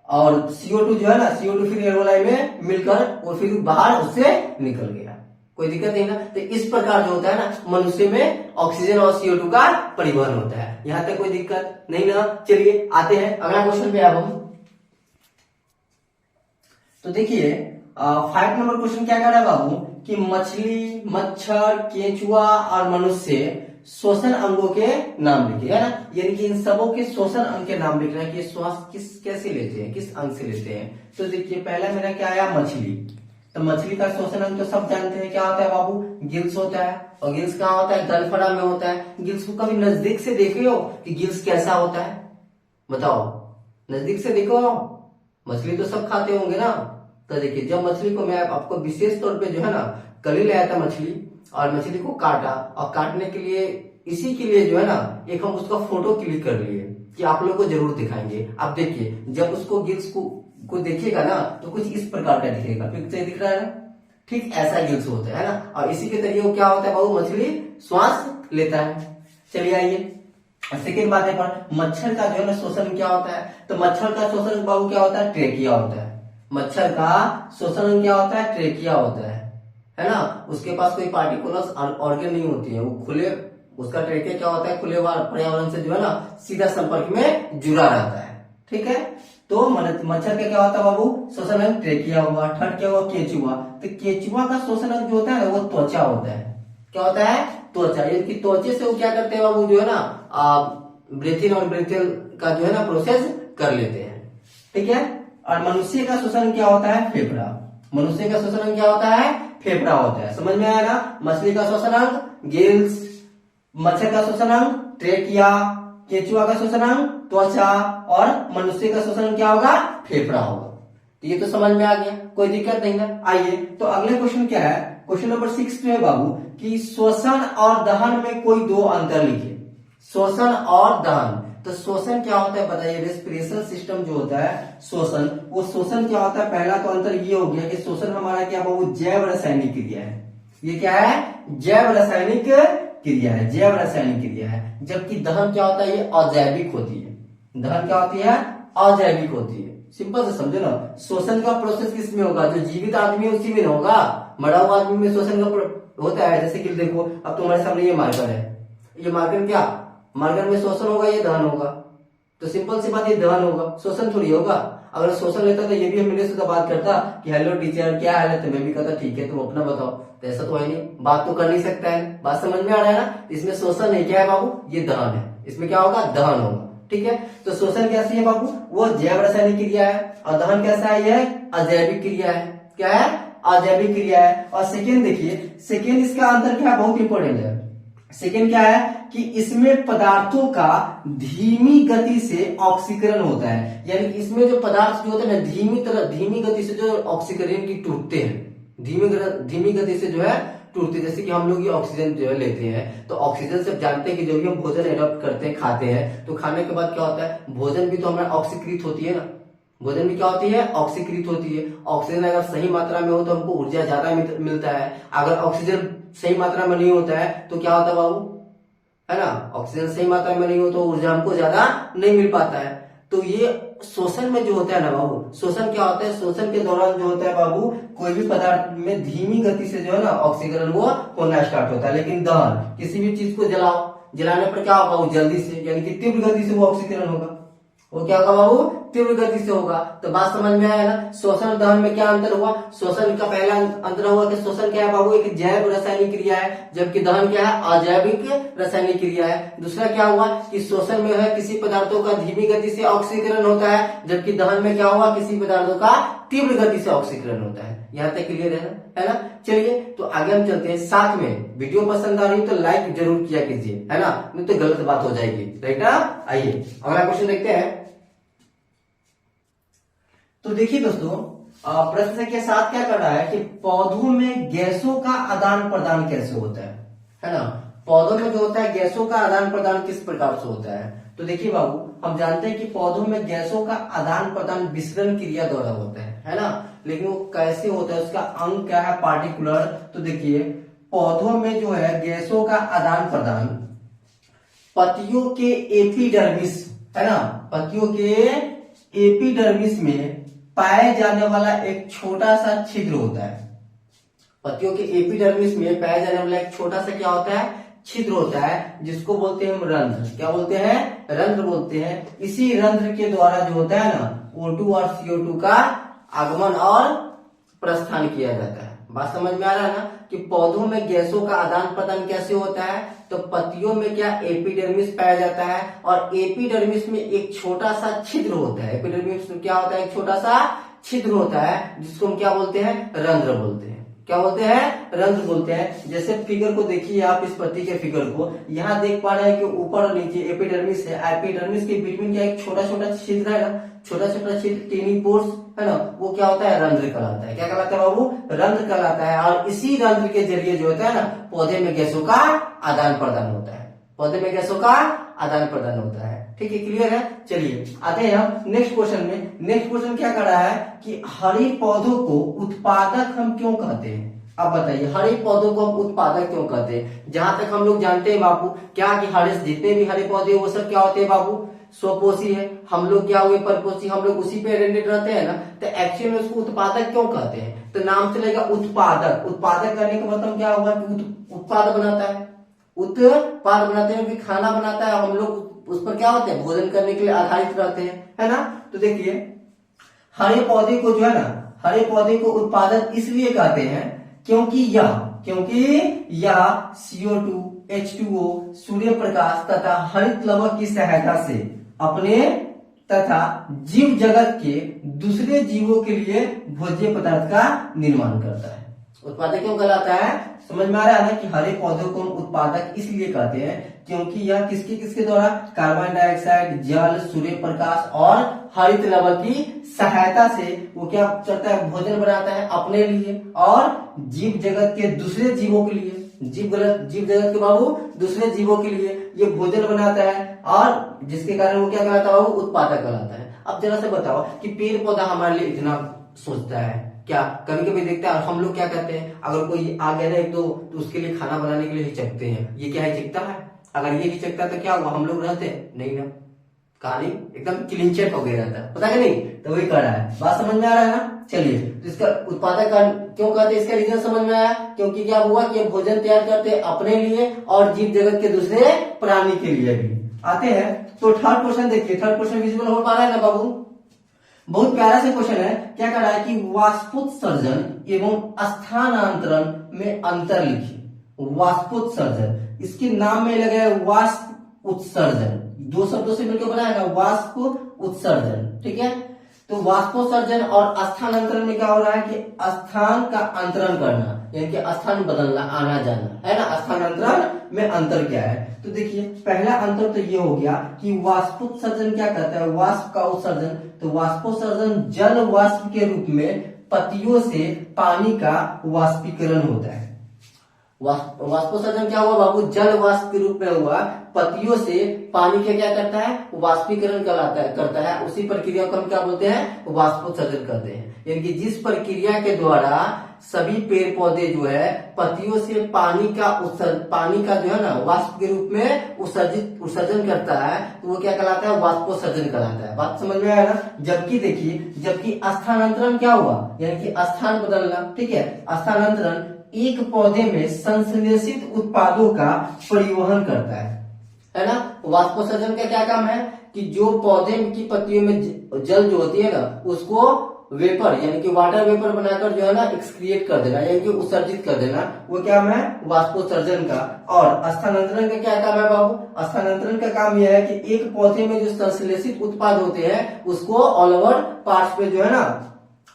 S1: और CO2 जो है ना, CO2 फिर एल्वेओलाई में मिलकर और फिर बाहर उससे निकल गया, कोई दिक्कत नहीं ना। तो इस प्रकार जो होता है ना, मनुष्य में ऑक्सीजन और CO2 का परिवहन होता है। यहां तक कोई दिक्कत नहीं ना। चलिए आते हैं अगला क्वेश्चन पे। अब हम तो देखिए 5 नंबर क्वेश्चन क्या कर रहा है बाबू, कि मछली, मच्छर, केंचुआ और मनुष्य श्वसन अंगों के नाम लिखे, है ना। यानी कि इन सबों के श्वसन अंग के नाम लिखना है कि श्वास किस कैसे लेते हैं, किस अंग से लेते हैं। तो देखिए पहला मेरा क्या आया, मछली। तो मछली का श्वसन अंग तो सब जानते हैं क्या होता है बाबू, गिल्स होता है। और गिल्स कहाँ होता है, गलफड़ा में होता है। गिल्स को कभी नजदीक से देखे हो कि गिल्स कैसा होता है, बताओ, नजदीक से देखो। मछली तो सब खाते होंगे ना। तो देखिए जब मछली को मैं आपको विशेष तौर पे जो है ना कल ही लाया था मछली, और मछली को काटा, और काटने के लिए इसी के लिए जो है ना एक हम उसका फोटो क्लिक कर लिए कि आप लोग को जरूर दिखाएंगे। आप देखिए जब उसको गिल्स को देखिएगा ना तो कुछ इस प्रकार का दिखेगा, पिक्चर दिख रहा है ना, ठीक ऐसा गिल्स होता है ना। और इसी के तरीके क्या होता है बाबू, मछली श्वास लेता है। चलिए आइए सेकेंड बात है पर मच्छर का जो है ना श्वसन क्या होता है। तो मच्छर का श्वसन बाबू क्या होता है, ट्रेकिया होता है। मच्छर का श्वसन क्या होता है, ट्रेकिया होता है ना। उसके पास कोई पार्टिकुलर ऑर्गन नहीं होती है, वो खुले, उसका ट्रेकिया क्या होता है, खुले पर्यावरण से जो है ना सीधा संपर्क में जुड़ा रहता है, ठीक है। तो मच्छर का क्या होता है बाबू, श्वसन अंग ट्रेकिया हुआ। थर्ड क्या हुआ, केंचुआ। तो केंचुआ का श्वसन अंग जो होता है ना वो त्वचा होता है। क्या होता है, त्वचा। यानी त्वचे से वो क्या करते हैं बाबू, जो है ना ब्रीथिंग और ब्रीथिंग का जो है ना प्रोसेस कर लेते हैं, ठीक है। और मनुष्य का श्वसन क्या होता है, फेफड़ा। मनुष्य का श्वसन क्या होता है, फेफड़ा होता है। समझ में आया ना। मछली का श्वसन अंग गिल्स, मच्छर का श्वसन अंग ट्रेकिया, केंचुआ का श्वसन अंग त्वचा, और मनुष्य का श्वसन क्या होगा, फेफड़ा होगा। तो ये तो समझ में आ गया, कोई दिक्कत नहीं ना। आइए तो अगले क्वेश्चन क्या है, क्वेश्चन नंबर 6 पे है बाबू कि श्वसन और दहन में कोई दो अंतर लिखे। श्वसन और दहन। तो श्वसन क्या होता है बताइए, रेस्पिरेशन सिस्टम जो होता है श्वसन, वो श्वसन क्या होता है, पहला तो अंतर ये हो गया कि श्वसन हमारा क्या बाबू, जैव रासायनिक क्रिया है। ये क्या है, जैव रासायनिक क्रिया है, जैव रासायनिक क्रिया है। जबकि दहन क्या होता है, ये अजैविक होती है। दहन क्या होती है, अजैविक होती है। सिंपल से समझो ना। श्वसन का प्रोसेस किस में होगा, जो जीवित आदमी है उसी में होगा, मरा हुआ आदमी में श्वसन का होता है। जैसे कि देखो अब तुम्हारे सामने ये मार्कर है, ये मार्कर क्या, मार्कर में श्वसन होगा, ये दहन होगा। तो सिंपल सी बात, ये दहन होगा, श्वसन थोड़ी होगा। अगर श्वसन लेता तो ये भी मेरे से बात करता कि हेलो टीचर क्या हाल है, तो मैं भी कहता ठीक है तुम अपना बताओ। तो ऐसा तो है नहीं, बात तो कर नहीं सकता है। बात समझ में आ रहा है ना। इसमें श्वसन नहीं, क्या है बाबू, ये दहन है। इसमें क्या होगा, दहन होगा, ठीक है। तो श्वसन कैसी है बाबू, वो जैव रासायनिक क्रिया है। और दहन कैसा है, यह अजैविक क्रिया है। क्या है, अजैविक क्रिया है। और सेकेंड देखिए, सेकेंड इसका अंतर क्या है, बहुत इंपॉर्टेंट है। सेकेंड क्या है कि इसमें पदार्थों का धीमी गति से ऑक्सीकरण होता है। यानी कि इसमें जो पदार्थ जो होते हैं ना धीमी गति से जो ऑक्सीकरण की टूटते हैं, धीमी गति से जो है टूटते। जैसे कि हम लोग ये ऑक्सीजन जो है लेते हैं, तो ऑक्सीजन से जानते हैं कि जो भी हम भोजन एडॉप्ट करते हैं, खाते हैं, तो खाने के बाद क्या होता है, भोजन भी तो हमारा ऑक्सीकृत होती है ना। भोजन भी क्या होती है, ऑक्सीकृत होती है। ऑक्सीजन अगर सही मात्रा में हो तो हमको ऊर्जा ज्यादा मिलता है। अगर ऑक्सीजन सही मात्रा में नहीं होता है तो क्या होता है बाबू, है ना, ऑक्सीजन सही मात्रा में नहीं हो तो ऊर्जा हमको ज्यादा नहीं मिल पाता है। तो ये श्वसन में जो होता है ना बाबू, श्वसन क्या होता है, श्वसन के दौरान जो होता है बाबू, कोई भी पदार्थ में धीमी गति से जो है ना ऑक्सीकरण वो होना स्टार्ट होता है। लेकिन दहन, किसी भी चीज को जलाओ, जलाने पर क्या होगा, वो जल्दी से, यानी कि तीव्र गति से वो ऑक्सीकरण होगा। वो क्या होगा बाबू, तीव्र गति से होगा। तो बात समझ में आया ना। श्वसन और दहन में क्या अंतर हुआ, श्वसन का पहला अंतर हुआ कि श्वसन क्या है बाबू, एक जैव रासायनिक क्रिया है, जबकि दहन क्या है, अजैविक रासायनिक क्रिया है। दूसरा क्या हुआ कि श्वसन में है किसी पदार्थों का धीमी गति से ऑक्सीकरण होता है, जबकि दहन में क्या हुआ, किसी पदार्थों का तीव्र गति से ऑक्सीकरण होता है। यहाँ तक क्लियर है ना। चलिए तो आगे हम चलते हैं। साथ में वीडियो पसंद आ रही है तो लाइक जरूर किया कीजिए, है ना, नहीं तो गलत बात हो जाएगी, राइट ना। आइए अगला क्वेश्चन देखते हैं। तो देखिए दोस्तों, प्रश्न संख्या 7 क्या कर रहा है कि पौधों में गैसों का आदान प्रदान कैसे होता है ना। पौधों में जो होता है गैसों का आदान प्रदान किस प्रकार से होता है। तो देखिए बाबू, हम जानते हैं कि पौधों में गैसों का आदान प्रदान विसरण क्रिया द्वारा होता है ना। लेकिन वो कैसे होता है, उसका अंग क्या है, पार्टिकुलर। तो देखिए पौधों में जो है गैसों का आदान प्रदान पत्तियों के एपिडर्मिस, है ना, पत्तियों के एपिडर्मिस में पाए जाने वाला एक छोटा सा छिद्र होता है। पत्तियों के एपिडर्मिस में पाया जाने वाला एक छोटा सा क्या होता है, छिद्र होता है, जिसको बोलते हैं हम रंध्र। क्या बोलते हैं, रंध्र बोलते हैं। इसी रंध्र के द्वारा जो होता है ना O2 और CO2 का आगमन और प्रस्थान किया जाता है। बात समझ में आ रहा है ना कि पौधों में गैसों का आदान प्रदान कैसे होता है। तो पत्तियों में क्या एपिडर्मिस पाया जाता है और एपिडर्मिस में एक छोटा सा छिद्र होता है। एपिडर्मिस में क्या होता है, एक छोटा सा छिद्र होता है, जिसको हम क्या बोलते हैं, रंध्र बोलते हैं। क्या बोलते हैं, रंध्र बोलते हैं। जैसे फिगर को देखिए आप, इस पत्ती के फिगर को यहाँ देख पा रहे हैं कि ऊपर और नीचे एपिडर्मिस है। एपिडर्मिस के बीच में क्या एक छोटा छोटा छिद्र है ना, छोटा छोटा छिद्र, टेनी पोर्स, है ना, वो क्या होता है, रंध्र कहलाता है। क्या कहलाता है बाबू, रंध्र कहलाता है। और इसी रंध्र के जरिए जो होता है ना पौधे में गैसों का आदान प्रदान होता है। पौधे में गैसों का आदान प्रदान होता है। ठीक है, क्लियर है। चलिए आते हैं हम नेक्स्ट क्वेश्चन में। नेक्स्ट क्वेश्चन क्या कर रहा है कि हरे पौधों को उत्पादक हम क्यों कहते हैं। अब बताइए, हरे पौधों को हम उत्पादक क्यों कहते हैं। जहां तक हम लोग जानते हैं बाबू क्या कि हरे जितने भी हरे पौधे वो सब क्या होते हैं बाबू, स्वपोषी है। हम लोग क्या हुए, परपोषी, हम लोग उसी पे ओरिएंटेड रहते हैं ना। तो एक्चुअली में उसको उत्पादक क्यों कहते हैं, तो नाम से लगेगा उत्पादक। उत्पादक करने का मतलब क्या हुआ कि उत्पाद बनाता है, उत्पाद बनाते हैं कि खाना बनाता है। हम लोग उस पर क्या होते हैं, भोजन करने के लिए आधारित रहते हैं, है ना। तो देखिए हरे पौधे को जो है ना, हरे पौधे को उत्पादक इसलिए कहते हैं क्योंकि यह CO2, H2O, सूर्य प्रकाश तथा हरित लवक की सहायता से अपने तथा जीव जगत के दूसरे जीवों के लिए भोज्य पदार्थ का निर्माण करता है। उत्पादक क्यों कहलाता है, समझ में आ रहा है ना कि हरे पौधों को हम उत्पादक इसलिए कहते हैं क्योंकि यह किसके द्वारा, कार्बन डाइऑक्साइड, जल, सूर्य प्रकाश और हरित लवक की सहायता से वो क्या करता है, भोजन बनाता है अपने लिए और जीव जगत के दूसरे जीवों के लिए। जीव जगत के बाबू दूसरे जीवों के लिए ये भोजन बनाता है और जिसके कारण वो क्या कहलाता है, वो उत्पादक कहलाता है। अब जरा से बताओ कि पेड़ पौधा हमारे लिए इतना सोचता है क्या, कभी कभी देखते हैं हम लोग क्या करते हैं, अगर कोई आ गया ना एक तो उसके लिए खाना बनाने के लिए हिचकते हैं। ये क्या हिचकता है, अगर ये हिचकता तो क्या हुआ, हम लोग रहते नहीं ना, कहानी एकदम क्लीन चिट हो गया रहता है, पता है नहीं। तो वही कर रहा है, बात समझ में आ रहा है ना। चलिए तो इसका उत्पादक क्यों कहते हैं, इसका रीजन समझ में आया। क्योंकि क्या हुआ कि ये भोजन तैयार करते हैं अपने लिए और जीव जगत के दूसरे प्राणी के लिए भी। आते हैं तो थर्ड क्वेश्चन देखिए। थर्ड क्वेश्चन विजिबल हो पा रहा है ना बाबू, बहुत प्यारा से क्वेश्चन है। क्या कह रहा है कि वाष्पोत्सर्जन एवं स्थानांतरण में अंतर लिखिए। वाष्पोत्सर्जन, इसके नाम में लगे वाष्प उत्सर्जन, दो शब्दों से मिलकर बना है ना, वाष्प उत्सर्जन। ठीक है, तो वाष्पोत्सर्जन और स्थानांतरण में क्या हो रहा है कि स्थान का अंतरण करना, यानी कि स्थान बदलना, आना जाना, है ना। स्थानांतरण में अंतर क्या है, तो देखिए पहला अंतर तो ये हो गया कि वाष्पोत्सर्जन क्या कहता है, वाष्प का उत्सर्जन। तो वाष्पोत्सर्जन जल वाष्प के रूप में पत्तियों से पानी का वाष्पीकरण होता है। वाष्पोत्सर्जन क्या हुआ बाबू, जल वाष्प के रूप में हुआ, पत्तियों से पानी का क्या करता है, वाष्पीकरण करता है। उसी प्रक्रिया को हम क्या बोलते हैं, वाष्पोत्सर्जन करते हैं। यानी कि जिस प्रक्रिया के द्वारा सभी पेड़ पौधे जो है पत्तियों से पानी का जो है ना वाष्प के रूप में उत्सर्जन करता है, तो वो क्या कहलाता है, वाष्पोत्सर्जन कहलाता है। बात समझ में आया ना। जबकि स्थानांतरण क्या हुआ, यानी कि स्थान बदलना। ठीक है, स्थानांतरण एक पौधे में संश्लेषित उत्पादों का परिवहन करता है ना। वाष्पोत्सर्जन का क्या काम है कि जो पौधे की पत्तियों में जल जो होती है ना, उसको वेपर यानी कि वाटर वेपर बनाकर जो है ना एक्सक्रिएट कर देना, यानी कि उत्सर्जित कर देना, वो क्या है, वाष्पोत्सर्जन का। और स्थानांतरण का क्या काम है बाबू, स्थानांतरण का काम यह है कि एक पौधे में जो संश्लेषित उत्पाद होते हैं उसको ऑल ओवर पार्ट्स पे जो है ना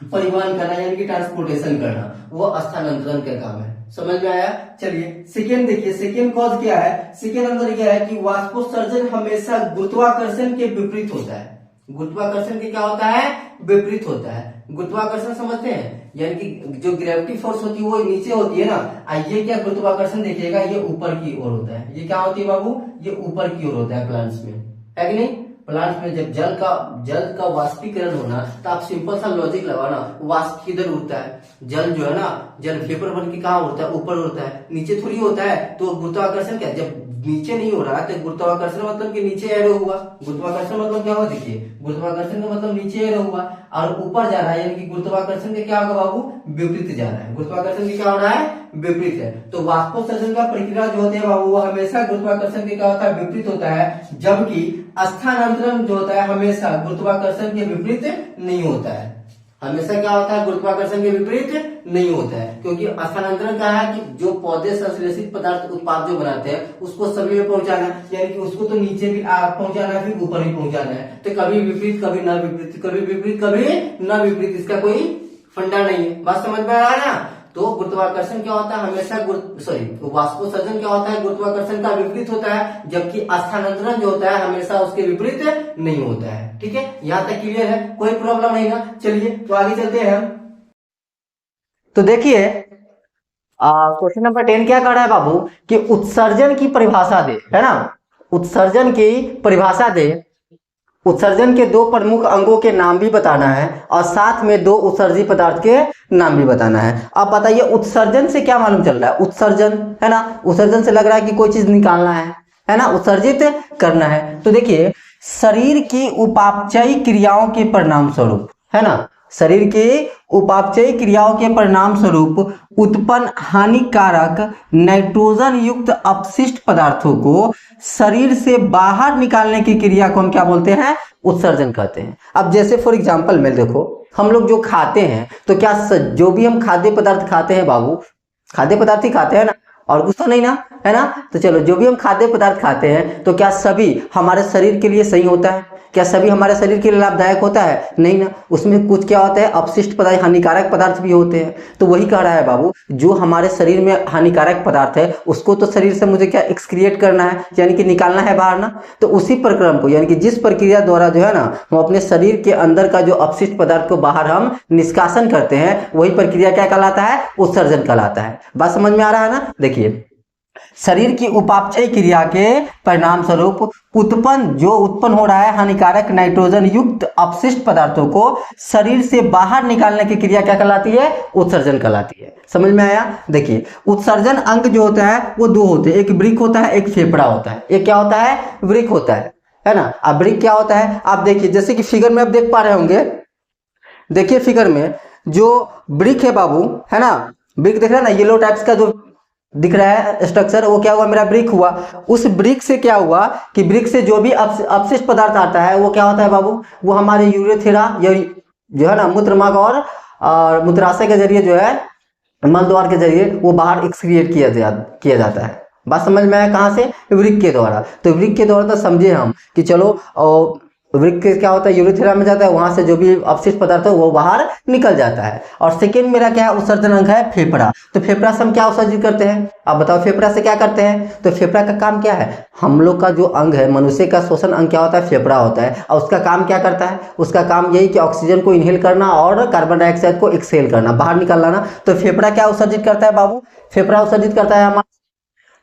S1: परिवहन करना यानी कि ट्रांसपोर्टेशन करना, वो स्थानांतरण का काम है। समझ में आया? चलिए सेकेंड देखिए, सेकेंड कॉज क्या है? सेकेंड अंदर क्या है कि वाष्पोत्सर्जन हमेशा गुरुत्वाकर्षण के विपरीत होता है। गुरुत्वाकर्षण के क्या होता है? विपरीत होता है। गुरुत्वाकर्षण समझते हैं, यानी कि जो ग्रेविटी फोर्स होती है वो नीचे होती है ना, ये क्या गुरुत्वाकर्षण देखिएगा ये ऊपर की ओर होता है। ये क्या होती है बाबू? ये ऊपर की ओर होता है प्लांट्स में, है कि नहीं? प्लांट में जब जल का वाष्पीकरण होना, तो आप सिंपल सा लॉजिक लगाना, वाष्प किधर उड़ता है? जल जो है ना, जल वेपर बन के कहाँ उड़ता है? ऊपर उड़ता है, नीचे थोड़ी होता है। तो गुरुत्वाकर्षण क्या, जब नीचे नहीं हो रहा है तो गुरुत्वाकर्षण मतलब कि नीचे एरो हुआ। गुरुत्वाकर्षण मतलब क्या हुआ? देखिए गुरुत्वाकर्षण का मतलब नीचे एरो हुआ, और ऊपर जा रहा है यानी कि गुरुत्वाकर्षण का क्या होगा बाबू? विपरीत जा रहा है। गुरुत्वाकर्षण की क्या हो रहा है? विपरीत है। तो वाष्पोत्सर्जन का प्रक्रिया जो होती है बाबू, वो हमेशा गुरुत्वाकर्षण के क्या होता है? विपरीत होता है, जबकि स्थानांतरण जो होता है हमेशा गुरुत्वाकर्षण के विपरीत नहीं होता है। हमेशा क्या होता है? गुरुत्वाकर्षण के विपरीत नहीं होता है, क्योंकि स्थानांतरण क्या है कि जो पौधे संश्लेषित पदार्थ उत्पाद जो बनाते हैं उसको सभी में पहुंचाना, यानी कि उसको तो नीचे भी पहुंचाना है, फिर ऊपर भी पहुंचाना है। तो कभी विपरीत कभी न विपरीत, कभी विपरीत कभी न विपरीत, इसका कोई फंडा नहीं है। बात समझ में आ रहा है ना? तो गुरुत्वाकर्षण क्या होता है? हमेशा वाष्पोत्सर्जन क्या होता है? गुरुत्वाकर्षण का विपरीत होता है, जबकि स्थानांतरण जो होता है हमेशा उसके विपरीत नहीं होता है। ठीक है, यहाँ तक क्लियर है? कोई प्रॉब्लम नहीं ना? चलिए तो आगे चलते हैं। तो देखिए क्वेश्चन नंबर 10 क्या कर रहा है बाबू कि उत्सर्जन की परिभाषा दे, है ना? उत्सर्जन की परिभाषा दे, उत्सर्जन के दो प्रमुख अंगों के नाम भी बताना है, और साथ में दो उत्सर्जी पदार्थ के नाम भी बताना है। अब बताइए उत्सर्जन से क्या मालूम चल रहा है? उत्सर्जन, है ना? उत्सर्जन से लग रहा है कि कोई चीज निकालना है ना? उत्सर्जित करना है। तो देखिए शरीर की उपापचयी क्रियाओं के परिणाम स्वरूप, है ना, शरीर के उपापचयी क्रियाओं के परिणाम स्वरूप उत्पन्न हानिकारक नाइट्रोजन युक्त अपशिष्ट पदार्थों को शरीर से बाहर निकालने की क्रिया को हम क्या बोलते हैं? उत्सर्जन कहते हैं। अब जैसे फॉर एग्जांपल में देखो, हम लोग जो खाते हैं तो क्या जो भी हम खाद्य पदार्थ खाते हैं बाबू, खाद्य पदार्थ ही खाते हैं ना, और कुछ तो नहीं ना, है ना? तो चलो जो भी हम खाद्य पदार्थ खाते हैं तो क्या सभी हमारे शरीर के लिए सही होता है? क्या सभी हमारे शरीर के लिए लाभदायक होता है? नहीं ना, उसमें कुछ क्या होता है? अपशिष्ट पदार्थ, हानिकारक पदार्थ भी होते हैं। तो वही कह रहा है बाबू, जो हमारे शरीर में हानिकारक पदार्थ है उसको तो शरीर से मुझे क्या एक्सक्रिएट करना है, यानी कि निकालना है बाहर ना। तो उसी प्रक्रम को, यानी कि जिस प्रक्रिया द्वारा जो है ना हम अपने शरीर के अंदर का जो अपशिष्ट पदार्थ को बाहर हम निष्कासन करते हैं, वही प्रक्रिया क्या कहलाता है? उत्सर्जन कहलाता है। बात समझ में आ रहा है ना? देखिए शरीर की उपापचय क्रिया के परिणाम स्वरूप उत्पन्न हो रहा है हानिकारक नाइट्रोजन युक्त अपशिष्ट पदार्थों को शरीर से बाहर निकालने की क्रिया क्या कहलाती है? उत्सर्जन कहलाती है। समझ में आया? देखिए उत्सर्जन अंग जो होता है वो दो होते हैं, एक वृक्क होता है, एक फेफड़ा होता है। एक क्या होता है? वृक्क होता है ना। अब वृक्क क्या होता है? आप देखिए जैसे कि फिगर में आप देख पा रहे होंगे, देखिए फिगर में जो वृक्क है बाबू, है ना, वृक्क दिख रहा है ना, येलो टाइप्स का जो दिख रहा है स्ट्रक्चर, वो क्या हुआ? मेरा ब्रिक हुआ। उस ब्रिक से क्या हुआ कि ब्रिक से जो भी अपशिष्ट पदार्थ आता है वो क्या होता है बाबू? वो हमारे यूरेथेरा या जो है ना मूत्र मार्ग और मूत्राशय के जरिए जो है मल द्वार के जरिए वो बाहर एक्सक्रिएट किया जाता है। बात समझ में आया? कहाँ से? वृक्क के द्वारा। तो वृक्क के द्वारा तो समझे हम कि चलो वृक्क क्या होता है? यूरेथेरा में जाता है, वहां से जो भी अपशिष्ट पदार्थ है वो बाहर निकल जाता है। और सेकेंड मेरा क्या है? उत्सर्जन अंग है फेफड़ा। तो फेफड़ा से हम क्या उत्सर्जित करते हैं? आप बताओ फेफड़ा से क्या करते हैं? तो फेफड़ा का काम क्या है? हम लोग का जो अंग है, मनुष्य का श्वसन अंग क्या होता है? फेफड़ा होता है। और उसका काम क्या करता है? उसका काम यही कि ऑक्सीजन को इनहेल करना और कार्बन डाइऑक्साइड को एक्सहेल करना, बाहर निकालना। तो फेफड़ा क्या उत्सर्जित करता है बाबू? फेफड़ा उत्सर्जित करता है हमारा,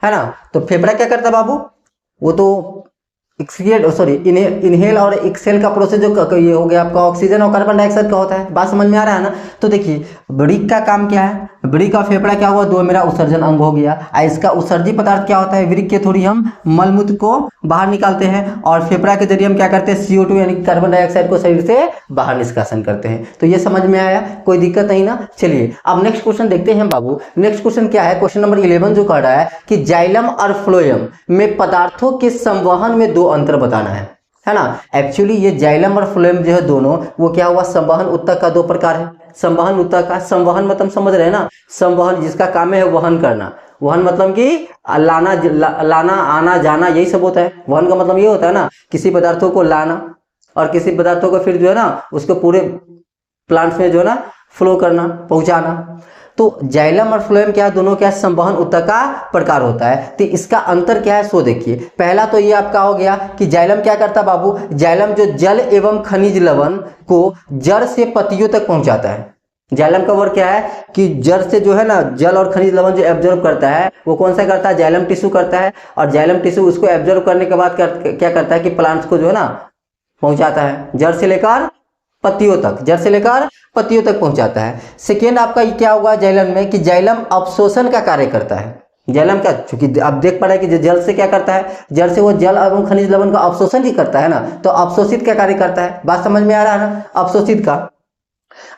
S1: है ना। तो फेफड़ा क्या करता है बाबू? वो तो इनहेल और एक्सेल का प्रोसेस जो ये हो गया आपका ऑक्सीजन और कार्बन डाइऑक्साइड का होता है। बात समझ में आ रहा है ना? तो देखिए वृक्क का काम क्या है? वृक्क का फेफड़ा क्या हुआ? दो मेरा उत्सर्जन अंग हो गया। इसका उत्सर्जी पदार्थ क्या होता है? वृक्क के थोड़ी हम मलमूत्र को बाहर निकालते हैं, और फेफड़ा के जरिए हम क्या करते हैं? CO2 यानी कार्बन डाइऑक्साइड को शरीर से बाहर निष्कासन करते हैं। तो ये समझ में आया? कोई दिक्कत नहीं ना? चलिए अब नेक्स्ट क्वेश्चन देखते हैं बाबू। नेक्स्ट क्वेश्चन क्या है? क्वेश्चन नंबर 11 जो कह रहा है कि जाइलम और फ्लोएम में पदार्थों के संवहन में दो अंतर बताना है ना। एक्चुअली ये जाइलम और फ्लोएम जो है दोनों, वो क्या हुआ? संवहन उत्तक का दो प्रकार है। संवहन उत्तक का, संवहन मतलब समझ रहे हैं ना, संवहन जिसका काम है वहन करना। वहन मतलब कि लाना आना जाना, यही सब होता है। वहन का मतलब ये होता है ना, किसी पदार्थों को लाना और किसी पदार्थों को फिर जो है ना उसको पूरे प्लांट्स में जो है ना फ्लो करना, पहुंचाना। तो जाइलम और फ्लोएम क्या है, दोनों क्या है, संवहन ऊतक का प्रकार होता है। तो इसका अंतर क्या है सो देखिए। पहला तो ये आपका हो गया कि जाइलम क्या करता है बाबू, जाइलम जो जल एवं खनिज लवण को जड़ से पत्तियों तक पहुंचाता है। जाइलम का वर्क क्या है कि जड़ से जो है ना जल और खनिज लवण जो एब्जॉर्ब करता है वो कौन सा करता है, जाइलम टिश्यू करता है। और जाइलम टिश्यू उसको एब्जॉर्ब करने के बाद क्या करता है कि प्लांट्स को जो है ना पहुंचाता है, जड़ से लेकर पत्तियों तक, जड़ से लेकर पत्तियों तक पहुंचाता है। सेकेंड आपका ये क्या होगा जाइलम में कि जाइलम अवशोषण का कार्य करता है। जाइलम क्या, चूंकि आप देख पा रहे हैं कि जल से क्या करता है, जल से वो जल एवं खनिज लवण का अवशोषण ही करता है ना, तो अवशोषित का कार्य करता है। बात समझ में आ रहा है ना, अवशोषित का।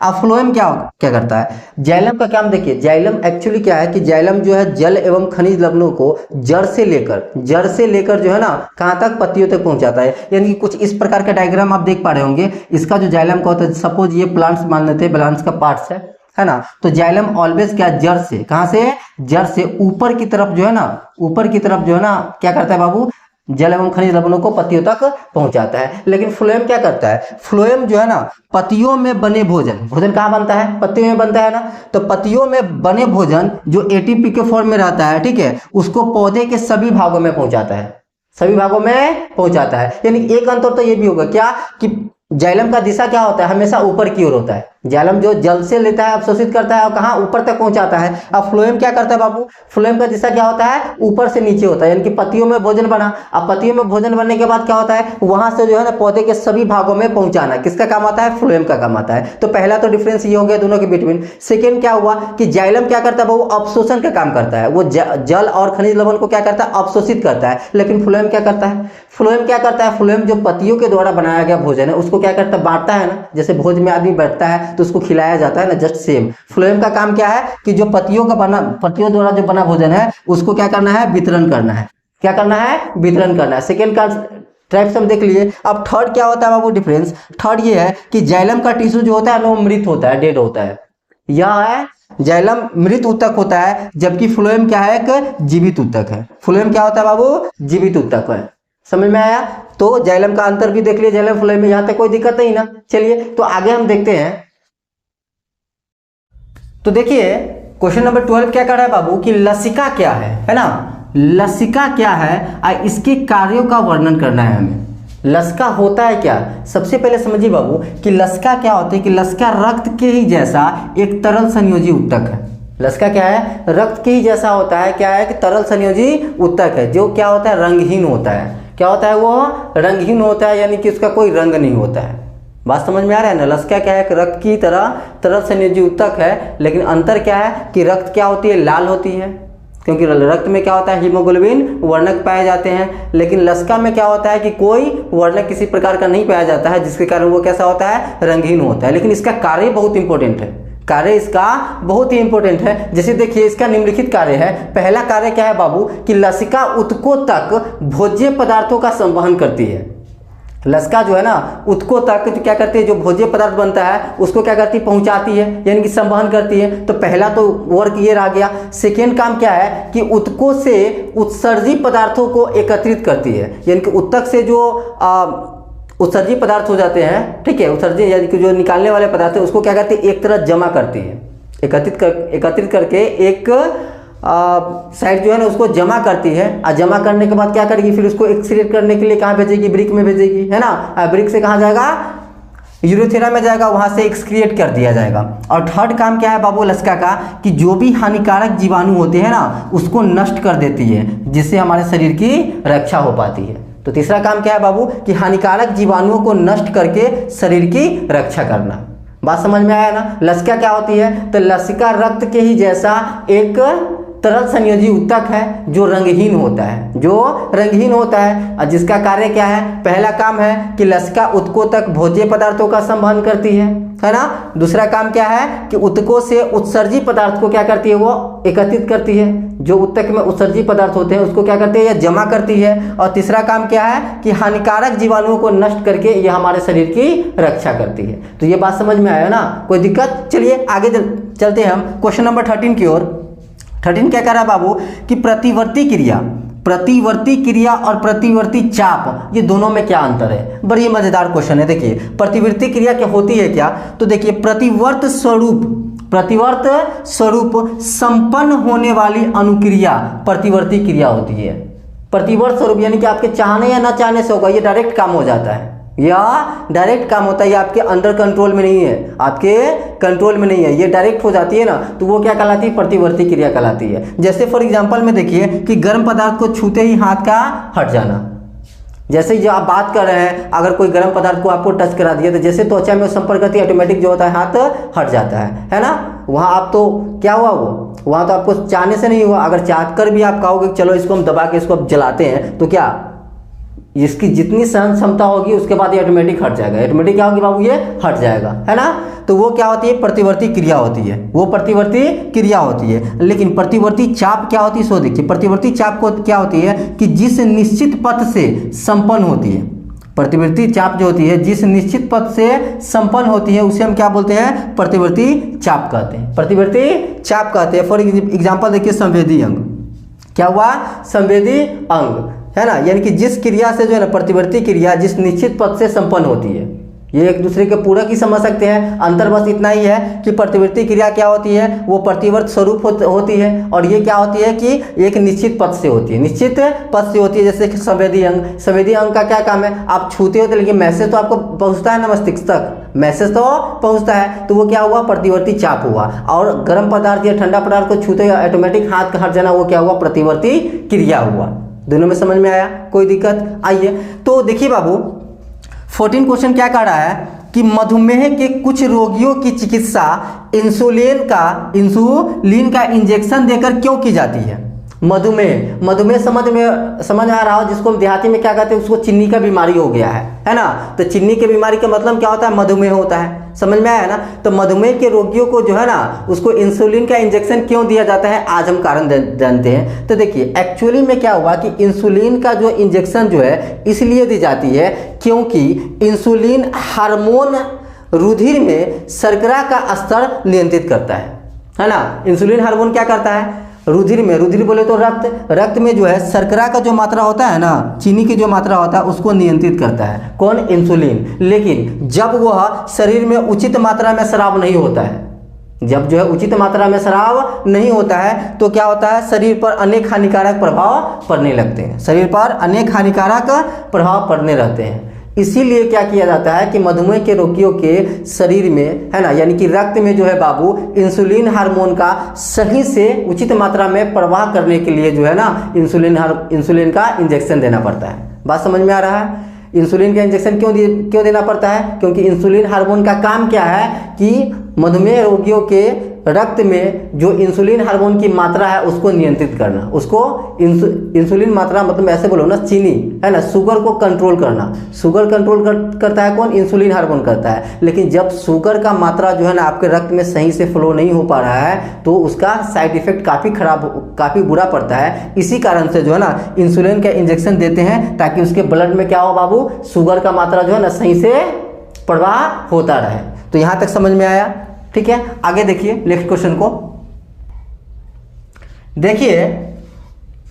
S1: अब फ्लोएम क्या करता है, जाइलम का काम देखिए। जाइलम एक्चुअली क्या है कि जाइलम जो है जल एवं खनिज लवणों को जड़ से लेकर जो है ना कहाँ तक, पत्तियों तक पहुंचाता है। यानी कि कुछ इस प्रकार का डायग्राम आप देख पा रहे होंगे। इसका जो जाइलम का होता है, सपोज ये प्लांट्स मान लेते हैं, प्लांट्स का पार्ट्स है ना। तो जाइलम ऑलवेज क्या, जड़ से, कहाँ से, जड़ से ऊपर की तरफ जो है ना, ऊपर की तरफ जो है ना क्या करता है बाबू, जल एवं खनिज लवणों को पत्तियों तक पहुंचाता है। लेकिन फ्लोएम क्या करता है, फ्लोएम जो है ना पत्तियों में बने भोजन कहाँ बनता है, पत्तियों में बनता है ना। तो पत्तियों में बने भोजन जो एटीपी के फॉर्म में रहता है, ठीक है, उसको पौधे के सभी भागों में पहुंचाता है, सभी भागों में पहुंचाता है। यानी एक अंतर तो ये भी होगा क्या कि जाइलम का दिशा क्या होता है, हमेशा ऊपर की ओर होता है। जाइलम जो जल से लेता है, अवशोषित करता है और कहाँ, ऊपर तक पहुंचाता है। अब फ्लोएम क्या करता है बाबू, फ्लोएम का दिशा क्या होता है, ऊपर से नीचे होता है। यानी कि पत्तियों में भोजन बना, अब पत्तियों में भोजन बनने के बाद क्या होता है, वहां से जो है ना पौधे के सभी भागों में पहुंचाना किसका काम आता है, फ्लोएम का काम आता है। तो पहला तो डिफरेंस ये हो गया दोनों के बिटवीन। सेकेंड क्या हुआ कि जाइलम क्या करता है बाबू, अवशोषण का काम करता है। वो जल और खनिज लवण को क्या करता है, अवशोषित करता है। लेकिन फ्लोएम क्या करता है, फ्लोएम क्या करता है, फ्लोएम जो पत्तियों के द्वारा बनाया गया भोजन है उसको क्या करता है, बांटता है ना। जैसे भोज में आदमी बैठता है तो उसको खिलाया जाता है ना, जस्ट सेम फ्लोएम का काम क्या है कि जो पत्तियों द्वारा जो बना भोजन है उसको क्या करना है, वितरण करना है। क्या करना है, वितरण करना है। सेकेंड का टाइप्स हम देख लिए। अब थर्ड क्या होता है बाबू डिफरेंस, थर्ड ये है कि जाइलम का टिश्यू जो होता है वो मृत होता है, डेड होता है। यह है जाइलम मृत ऊतक होता है, जबकि फ्लोएम क्या है, एक जीवित ऊतक है। फ्लोएम क्या होता है बाबू, जीवित ऊतक है। समझ में आया। तो जाइलम का अंतर भी देख लिया, जाइलम फ्लोएम में, यहां तक कोई दिक्कत नहीं ना। चलिए तो आगे हम देखते हैं। तो देखिए क्वेश्चन नंबर 12 क्या कर रहा है बाबू कि लसिका क्या है ना, लसिका क्या है और इसके कार्यों का वर्णन करना है हमें। लसिका होता है क्या, सबसे पहले समझिए बाबू कि लसिका क्या होता है कि लसिका रक्त के ही जैसा एक तरल संयोजी ऊतक है। लसिका क्या है, रक्त के ही जैसा होता है, क्या है कि तरल संयोजी ऊतक है, जो क्या होता है, रंगहीन होता है। क्या होता है, वो रंगहीन होता है, यानी कि उसका कोई रंग नहीं होता है। बात समझ में आ रहा है ना। लसिका क्या है, रक्त की तरह तरल संयोजी ऊतक है, लेकिन अंतर क्या है कि रक्त क्या होती है, लाल होती है, क्योंकि रक्त में क्या होता है, हीमोग्लोबिन वर्णक पाए जाते हैं। लेकिन लसिका में क्या होता है कि कोई वर्णक किसी प्रकार का नहीं पाया जाता है, जिसके कारण वो कैसा होता है, रंगहीन होता है। लेकिन इसका कार्य बहुत इंपॉर्टेंट है, कार्य इसका बहुत ही इंपॉर्टेंट है। जैसे देखिए इसका निम्नलिखित कार्य है। पहला कार्य क्या है बाबू कि लसिका ऊतकों तक भोज्य पदार्थों का संवहन करती है। लसिका जो है ना ऊतकों तक क्या करती है, जो भोज्य पदार्थ बनता है उसको क्या करती है, पहुंचाती है, यानी कि संवहन करती है। तो पहला तो वर्क ये रह गया। सेकेंड काम क्या है कि ऊतकों से उत्सर्जी पदार्थों को एकत्रित करती है, यानी कि ऊतक से जो उत्सर्जी पदार्थ हो जाते हैं, ठीक है, उत्सर्जी यानी कि जो निकालने वाले पदार्थ है उसको क्या करती है, एक तरह जमा करती है, एकत्रित करके एक साइड जो है ना उसको जमा करती है। और जमा करने के बाद क्या करेगी, फिर उसको एक्सक्रीट करने के लिए कहाँ भेजेगी, ब्रिक में भेजेगी, है ना। ब्रिक से कहाँ जाएगा, यूरेथ्रा में जाएगा, वहां से एक्सक्रिएट कर दिया जाएगा। और थर्ड काम क्या है बाबू लसिका का कि जो भी हानिकारक जीवाणु होते हैं ना उसको नष्ट कर देती है, जिससे हमारे शरीर की रक्षा हो पाती है। तो तीसरा काम क्या है बाबू कि हानिकारक जीवाणुओं को नष्ट करके शरीर की रक्षा करना। बात समझ में आया ना। लसिका क्या होती है, तो लसिका रक्त के ही जैसा एक तरल संयोजी ऊतक है जो रंगहीन होता है, जो रंगहीन होता है, और जिसका कार्य क्या है, पहला काम है कि लसिका ऊतकों तक भोज्य पदार्थों का संवहन करती है ना। दूसरा काम क्या है कि ऊतकों से उत्सर्जी पदार्थ को क्या करती है, वो एकत्रित करती है, जो ऊतक में उत्सर्जी पदार्थ होते हैं उसको क्या करती है, या जमा करती है। और तीसरा काम क्या है कि हानिकारक जीवाणुओं को नष्ट करके यह हमारे शरीर की रक्षा करती है। तो ये बात समझ में आया ना, कोई दिक्कत। चलिए आगे चलते हैं हम क्वेश्चन नंबर 13 की ओर। 13 क्या कर रहा है बाबू कि प्रतिवर्ती क्रिया, प्रतिवर्ती क्रिया और प्रतिवर्ती चाप, ये दोनों में क्या अंतर है? बड़ी मजेदार क्वेश्चन है। देखिए प्रतिवर्ती क्रिया क्या होती है क्या, तो देखिए प्रतिवर्त स्वरूप संपन्न होने वाली अनुक्रिया प्रतिवर्ती क्रिया होती है। प्रतिवर्त स्वरूप यानी कि आपके चाहने या ना चाहने से होगा, ये डायरेक्ट काम हो जाता है, या डायरेक्ट काम होता है, ये आपके अंडर कंट्रोल में नहीं है, आपके कंट्रोल में नहीं है, ये डायरेक्ट हो जाती है ना, तो वो क्या कहलाती है? प्रतिवर्ती क्रिया कहलाती है। जैसे फॉर एग्जांपल में देखिए कि गर्म पदार्थ को छूते ही हाथ का हट जाना। जैसे जो आप बात कर रहे हैं, अगर कोई गर्म पदार्थ को आपको टच करा दिया तो जैसे त्वचा में संपर्क करती है ऑटोमेटिक जो होता है हाथ हट जाता है ना। वहाँ आप तो क्या हुआ, वो वहाँ तो आपको चाहने से नहीं हुआ, अगर चाह कर भी आप कहोगे चलो इसको हम दबा के इसको अब जलाते हैं, तो क्या इसकी जितनी सहन क्षमता होगी उसके बाद ये ऑटोमेटिक हट जाएगा। ऑटोमेटिक क्या होगी बाबू? ये हट जाएगा, है ना। तो वो क्या होती है? प्रतिवर्ती क्रिया होती है, वो प्रतिवर्ती क्रिया होती है। लेकिन प्रतिवर्ती चाप क्या होती है? सो देखिए प्रतिवर्ती चाप को क्या होती है कि जिस निश्चित पथ से संपन्न होती है, प्रतिवर्ती चाप जो होती है जिस निश्चित पथ से संपन्न होती है उसे हम क्या बोलते हैं? प्रतिवर्ती चाप कहते हैं, प्रतिवर्ती चाप कहते हैं। फॉर एग्जाम्पल देखिए संवेदी अंग, क्या हुआ? संवेदी अंग, है ना, यानी कि जिस क्रिया से जो है ना प्रतिवर्ती क्रिया जिस निश्चित पथ से संपन्न होती है, ये एक दूसरे के पूरक ही समझ सकते हैं। अंतर बस इतना ही है कि प्रतिवर्ती क्रिया क्या होती है? वो प्रतिवर्त स्वरूप होती है, और ये क्या होती है कि एक निश्चित पथ से होती है, निश्चित पथ से होती है। जैसे संवेदी अंग, संवेदी अंग का क्या काम है? आप छूते हो तो लेकिन मैसेज तो आपको पहुंचता है ना मस्तिष्क तक, मैसेज तो पहुंचता है, तो वो क्या हुआ? प्रतिवर्ती चाप हुआ। और गर्म पदार्थ या ठंडा पदार्थ को छूते हुए ऑटोमेटिक हाथ का हट जाना, वो क्या हुआ? प्रतिवर्ती क्रिया हुआ। दोनों में समझ में आया? कोई दिक्कत? आइए तो देखिए बाबू 14 क्वेश्चन क्या कह रहा है कि मधुमेह के कुछ रोगियों की चिकित्सा इंसुलिन का इंजेक्शन देकर क्यों की जाती है? मधुमेह समझ में आ रहा हो, जिसको हम देहाती में क्या कहते हैं? उसको चीनी का बीमारी हो गया है ना। तो चीनी की बीमारी का मतलब क्या होता है? मधुमेह होता है, समझ में आया ना। तो मधुमेह के रोगियों को जो है ना उसको इंसुलिन का इंजेक्शन क्यों दिया जाता है, आज हम कारण जानते हैं। तो देखिए एक्चुअली में क्या हुआ कि इंसुलिन का जो इंजेक्शन जो है इसलिए दी जाती है क्योंकि इंसुलिन हार्मोन रुधिर में शर्करा का स्तर नियंत्रित करता है ना। इंसुलिन हार्मोन क्या करता है? रुधिर में, रुधिर बोले तो रक्त में जो है शर्करा का जो मात्रा होता है ना, चीनी की जो मात्रा होता है उसको नियंत्रित करता है। कौन? इंसुलिन। लेकिन जब वह शरीर में उचित मात्रा में स्राव नहीं होता है, जब जो है उचित मात्रा में स्राव नहीं होता है तो क्या होता है? शरीर पर अनेक हानिकारक प्रभाव पड़ने लगते हैं, शरीर पर अनेक हानिकारक प्रभाव पड़ने रहते हैं। इसीलिए क्या किया जाता है कि मधुमेह के रोगियों के शरीर में, है ना, यानी कि रक्त में जो है बाबू इंसुलिन हार्मोन का सही से उचित मात्रा में प्रवाह करने के लिए जो है ना इंसुलिन का इंजेक्शन देना पड़ता है। बात समझ में आ रहा है? इंसुलिन का इंजेक्शन क्यों देना पड़ता है? क्योंकि इंसुलिन हार्मोन का काम क्या है कि मधुमेह रोगियों के रक्त में जो इंसुलिन हार्मोन की मात्रा है उसको नियंत्रित करना, उसको इंसुलिन मात्रा मतलब ऐसे बोलो ना, चीनी, है ना, शुगर को कंट्रोल करना। शुगर कंट्रोल करता है कौन? इंसुलिन हार्मोन करता है। लेकिन जब शुगर का मात्रा जो है ना आपके रक्त में सही से फ्लो नहीं हो पा रहा है तो उसका साइड इफेक्ट काफ़ी बुरा पड़ता है। इसी कारण से जो है ना इंसुलिन का इंजेक्शन देते हैं ताकि उसके ब्लड में क्या हो बाबू? शुगर का मात्रा जो है ना सही से प्रवाह होता रहे। तो यहाँ तक समझ में आया? ठीक है, आगे देखिए नेक्स्ट क्वेश्चन को। देखिए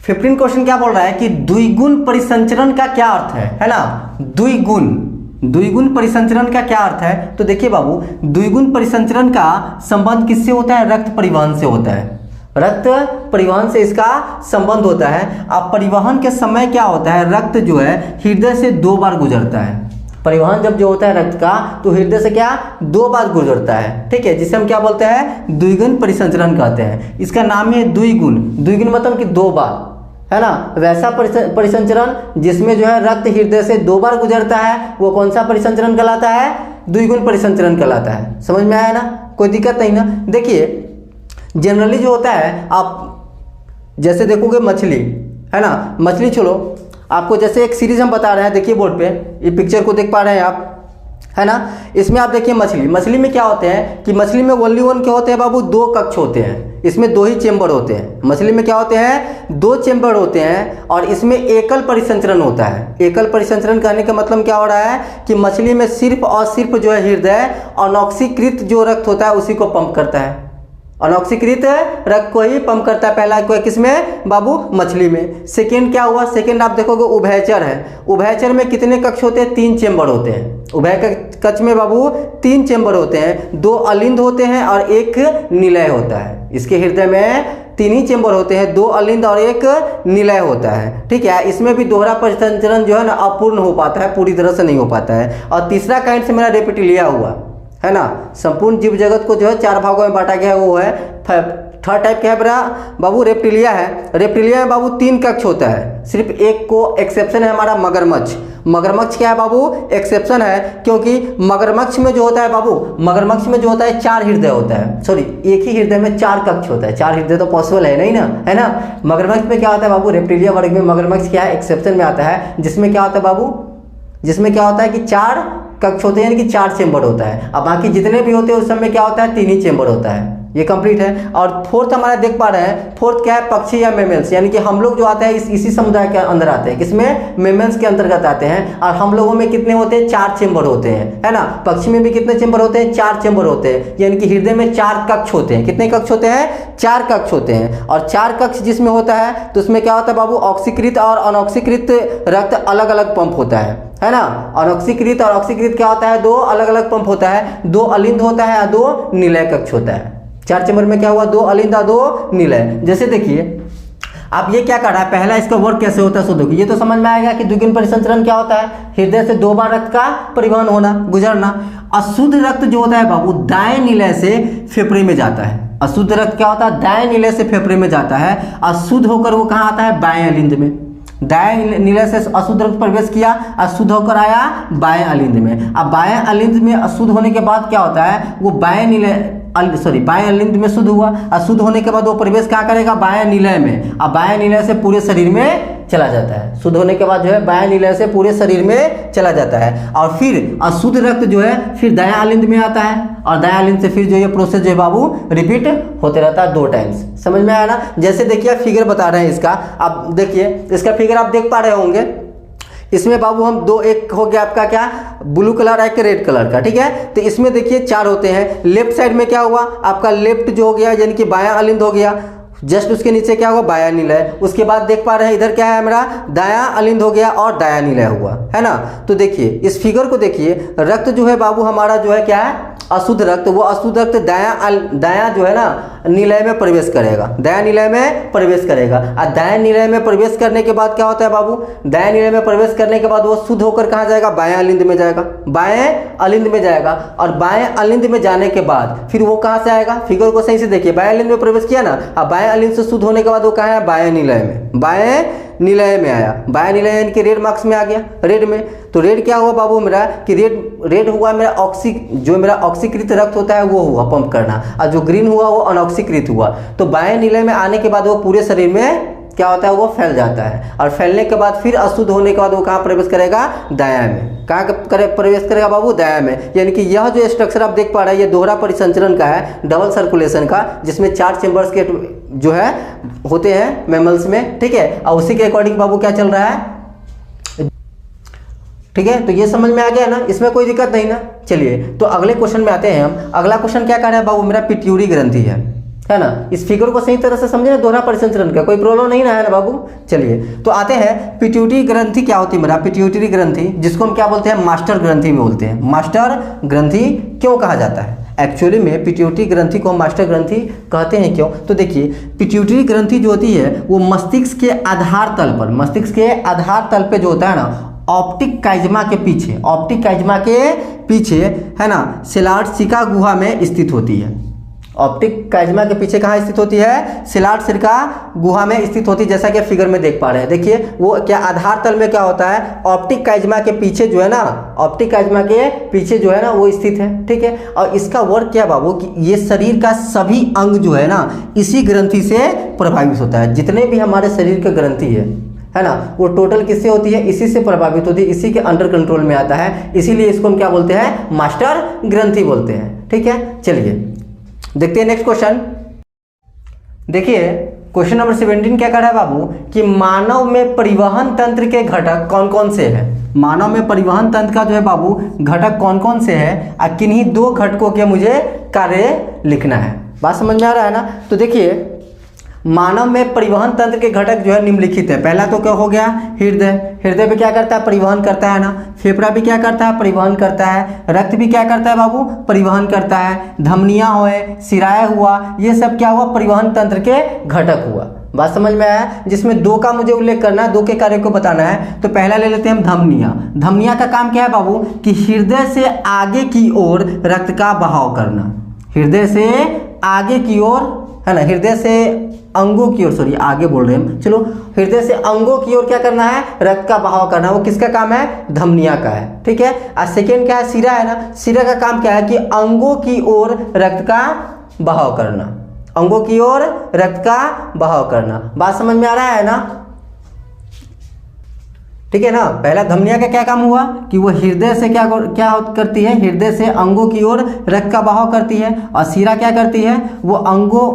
S1: 15 क्वेश्चन क्या बोल रहा है कि द्विगुण परिसंचरण का क्या अर्थ है ना। द्विगुण परिसंचरण का क्या अर्थ है? तो देखिए बाबू द्विगुण परिसंचरण का संबंध किससे होता है? रक्त परिवहन से होता है, रक्त परिवहन से इसका संबंध होता है। अब परिवहन के समय क्या होता है? रक्त जो है हृदय से 2 बार गुजरता है। परिवहन जब जो होता है रक्त का तो हृदय से क्या 2 बार गुजरता है, ठीक है, जिसे हम क्या बोलते हैं? द्विगुण परिसंचरण कहते हैं। इसका नाम है द्विगुण। द्विगुण मतलब कि 2 बार, है ना। वैसा परिसंचरण जिसमें जो है रक्त हृदय से 2 बार गुजरता है वो कौन सा परिसंचरण कहलाता है? द्विगुण परिसंचरण कहलाता है। समझ में आया ना? कोई दिक्कत नहीं ना। देखिए जनरली जो होता है, आप जैसे देखोगे मछली, है ना, मछली छोड़ो, आपको जैसे एक सीरीज हम बता रहे हैं, देखिए बोर्ड पे ये पिक्चर को देख पा रहे हैं आप, है ना। इसमें आप देखिए मछली में क्या होते हैं कि मछली में ओनली वन क्या होते हैं बाबू? 2 कक्ष होते हैं, इसमें 2 ही चेंबर होते हैं। मछली में क्या होते हैं? 2 चेंबर होते हैं और इसमें एकल परिसंचरण होता है। एकल परिसंचरण कहने का मतलब क्या हो रहा है कि मछली में सिर्फ और सिर्फ जो है हृदय अनॉक्सीकृत जो रक्त होता है उसी को पंप करता है। अनऑक्सीकृत रक्त को ही पंप करता है। पहला कोई किसमें बाबू? मछली में। सेकेंड क्या हुआ? सेकेंड आप देखोगे उभयचर है। उभयचर में कितने कक्ष होते हैं? 3 चेंबर होते हैं। उभय कक्ष में बाबू 3 चेंबर होते हैं, 2 अलिंद होते हैं और 1 निलय होता है। इसके हृदय में 3 ही चेंबर होते हैं, 2 अलिंद और 1 निलय होता है। ठीक है, इसमें भी दोहरा परिसंचरण जो है ना अपूर्ण हो पाता है, पूरी तरह से नहीं हो पाता है। और तीसरा काइंड से मेरा रेप्टिलिया हुआ है ना। संपूर्ण जीव जगत को जो है 4 भागों में बांटा गया है, वो है थर्ड टाइप क्या है मेरा बाबू? रेप्टिलिया है। रेप्टिलिया में बाबू 3 कक्ष होता है, सिर्फ एक को एक्सेप्शन है हमारा मगरमच्छ। मगरमच्छ क्या है बाबू? एक्सेप्शन है, क्योंकि मगरमच्छ में जो होता है बाबू, मगरमच्छ में जो होता है 4 हृदय होता है, सॉरी एक ही हृदय में 4 कक्ष होता है। 4 हृदय तो पॉसिबल है नहीं ना, है ना। मगरमच्छ में क्या होता है बाबू? रेप्टिलिया वर्ग में मगरमच्छ क्या है? एक्सेप्शन में आता है, जिसमें क्या होता है बाबू? जिसमें क्या होता है कि 4 कक्ष होते हैं, यानी कि 4 चेंबर होता है। अब बाकी जितने भी होते हैं उस समय क्या होता है? 3 ही चेंबर होता है। ये कंप्लीट है। और फोर्थ हमारा देख पा रहे हैं, फोर्थ क्या है? पक्षी या मेमल्स, यानी कि हम लोग जो आते हैं इसी समुदाय के अंदर आते हैं। किसमें? मेमल्स के अंतर्गत आते हैं। और हम लोगों में कितने होते हैं? 4 चेंबर होते हैं, है ना। पक्षी में भी कितने चेंबर होते हैं? 4 चेंबर होते हैं, यानी कि हृदय में 4 कक्ष होते हैं। कितने कक्ष होते हैं? 4 कक्ष होते हैं। और 4 कक्ष जिसमें होता है तो उसमें क्या होता है बाबू? ऑक्सीकृत और अनऑक्सीकृत रक्त अलग अलग पंप होता है ना। अनऑक्सीकृत और ऑक्सीकृत क्या होता है? 2 अलग अलग पंप होता है, 2 अलिंद होता है और 2 निलय कक्ष होता है। 4 चेंबर में क्या हुआ? 2 अलिंद और 2 निलय। जैसे देखिए आप ये क्या कर रहा है, पहला इसका वर्क कैसे होता है सो देखिए, ये तो समझ में आएगा कि द्विगुण परिसंचरण क्या होता है? हृदय से 2 बार रक्त का परिवहन होना, गुजरना। अशुद्ध रक्त जो होता है बाबू दाएं निलय से फेफड़े में जाता है। अशुद्ध रक्त क्या होता है? दाएं निलय से फेफड़े में जाता है। अशुद्ध होकर वो कहाँ आता है? बाएं अलिंद में। दाएं निलय से अशुद्ध रक्त प्रवेश किया, अशुद्ध होकर आया बाएं अलिंद में। अब बाएं अलिंद में अशुद्ध होने के बाद क्या होता है? वो बाएं निलय बाएं अलिंद में शुद्ध हुआ। अशुद्ध होने के बाद वो प्रवेश क्या करेगा? बाएं निलय में। अब बाएं निलय से पूरे शरीर में चला जाता है। शुद्ध होने के बाद जो है बाएं निलय से पूरे शरीर में चला जाता है। और फिर अशुद्ध रक्त जो है फिर दायां अलिंद में आता है, और दायां अलिंद से फिर जो ये प्रोसेस जो है बाबू रिपीट होते रहता है 2 टाइम्स। समझ में आया ना। जैसे देखिए फिगर बता रहे हैं इसका, आप देखिए इसका फिगर आप देख पा रहे होंगे। इसमें बाबू हम 2, एक हो गया आपका क्या? ब्लू कलर, एक रेड कलर का। ठीक है, तो इसमें देखिए 4 होते हैं। लेफ्ट साइड में क्या हुआ आपका? लेफ्ट जो हो गया यानी कि बायां अलिंद हो गया। जस्ट उसके नीचे क्या हुआ? बायां निलय। उसके बाद देख पा रहे हैं इधर क्या है मेरा? दायां अलिंद हो गया और दायां निलय हुआ, है ना। तो देखिए इस फिगर को देखिए, रक्त जो है बाबू हमारा जो है क्या है? अशुद्ध रक्त। वो अशुद्ध रक्त दायां जो है ना निलय में प्रवेश करेगा, दायां निलय में प्रवेश करेगा। और दायां निलय में प्रवेश करने के बाद क्या होता है बाबू? दायां निलय में प्रवेश करने के बाद वो शुद्ध होकर कहाँ जाएगा? बाएं अलिंद में जाएगा। बाएं अलिंद में जाएगा, और बाएं अलिंद में जाने के बाद फिर वो कहाँ से आएगा? फिगर को सही से देखिए, बाएं अलिंद में प्रवेश किया ना, अब बाएं अलिंद से शुद्ध होने के बाद वो कहाँ है? बाएं निलय में। बाएं निलय में आया। बाएं निलय यानी कि रेड मार्क्स में आ गया, रेड में। तो रेड क्या हुआ बाबू मेरा कि रेड हुआ मेरा जो मेरा ऑक्सीकृत रक्त होता है वो हुआ पंप करना, और जो ग्रीन हुआ वो अनऑक्सीकृत हुआ। तो बाएं निलय में आने के बाद वो पूरे शरीर में क्या होता है? वो फैल जाता है, और फैलने के बाद फिर अशुद्ध होने के बाद वो कहाँ प्रवेश करेगा? दायां में। कहाँ प्रवेश करेगा बाबू? दायां में। यानी कि यह जो स्ट्रक्चर आप देख पा रहे हैं ये दोहरा परिसंचरण का है, डबल सर्कुलेशन का, जिसमें 4 चेंबर्स के जो है होते हैं मेमल्स में। ठीक है, और उसी के अकॉर्डिंग बाबू क्या चल रहा है? ठीक है, तो ये समझ में आ गया ना, इसमें कोई दिक्कत नहीं ना। चलिए तो अगले क्वेश्चन में आते हैं हम। अगला क्वेश्चन क्या कर रहा है बाबू? मेरा पिट्यूटरी ग्रंथि है ना। इस फिगर को सही तरह से समझे ना, दोहरा परिसंचरण का कोई प्रॉब्लम नहीं ना है ना बाबू। चलिए तो आते हैं पिट्यूटरी ग्रंथि क्या होती है मेरा? पिट्यूटरी ग्रंथि जिसको हम क्या बोलते हैं? मास्टर ग्रंथि में बोलते हैं। मास्टर ग्रंथि क्यों कहा जाता है? एक्चुअली में पिट्यूटरी ग्रंथि को मास्टर ग्रंथि कहते हैं क्यों? तो देखिए पिट्यूटरी ग्रंथि जो होती है वो मस्तिष्क के आधार तल पर, मस्तिष्क के आधार तल पे जो होता है ना ऑप्टिक काइजमा के पीछे, ऑप्टिक काइजमा के पीछे है ना सेलार्टसिका गुहा में स्थित होती है। ऑप्टिक काइजमा के पीछे कहाँ स्थित होती है? सेलार्टसिका गुहा में स्थित होती है, जैसा कि फिगर में देख पा रहे हैं। देखिए वो क्या आधार तल में क्या होता है? ऑप्टिक काइजमा के पीछे जो है ना, ऑप्टिक काइजमा के पीछे जो है ना वो स्थित है। ठीक है, और इसका वर्क क्या बाबू कि ये शरीर का सभी अंग जो है ना इसी ग्रंथि से प्रभावित होता है। जितने भी हमारे शरीर के ग्रंथि है ना वो टोटल किससे होती है? इसी से प्रभावित होती है, इसी के अंडर कंट्रोल में आता है। इसीलिए इसको हम क्या बोलते हैं? मास्टर ग्रंथि बोलते हैं। ठीक है, चलिए देखते हैं नेक्स्ट क्वेश्चन। देखिए क्वेश्चन नंबर 17 क्या कर रहा है बाबू कि मानव में परिवहन तंत्र के घटक कौन कौन से हैं? मानव में परिवहन तंत्र का जो है बाबू घटक कौन कौन से हैं? किन्हीं 2 घटकों के मुझे कार्य लिखना है। बात समझ में आ रहा है ना। तो देखिए मानव में परिवहन तंत्र के घटक जो है निम्नलिखित है। पहला तो क्या हो गया, हृदय। हृदय भी क्या करता है, परिवहन करता है ना। फेफड़ा भी क्या करता है, परिवहन करता है। रक्त भी क्या करता है बाबू, परिवहन करता है। धमनियां हुए, सिराए हुआ, ये सब क्या हुआ, परिवहन तंत्र के घटक हुआ। बात समझ में आया। जिसमें दो का मुझे उल्लेख करना है, दो के कार्य को बताना है। तो पहला ले लेते हैं हम धमनियां। धमनियां का काम क्या है बाबू, कि हृदय से आगे की ओर रक्त का बहाव करना। हृदय से आगे की ओर है ना, हृदय से अंगों की ओर, सॉरी आगे बोल रहे हैं, चलो हृदय से अंगों की ओर क्या करना है, रक्त का बहाव करना। वो किसका काम है, धमनिया का है, ठीक है। और सेकेंड क्या है, सिरा है ना। सिरा का काम क्या है, कि अंगों की ओर रक्त का बहाव करना। अंगों की ओर रक्त का बहाव करना। बात समझ में आ रहा है ना, ठीक है ना। पहला धमनिया का क्या काम हुआ, कि वो हृदय से क्या करती है, हृदय से अंगों की ओर रक्त का बहाव करती है। और सिरा क्या करती है, वो अंगों,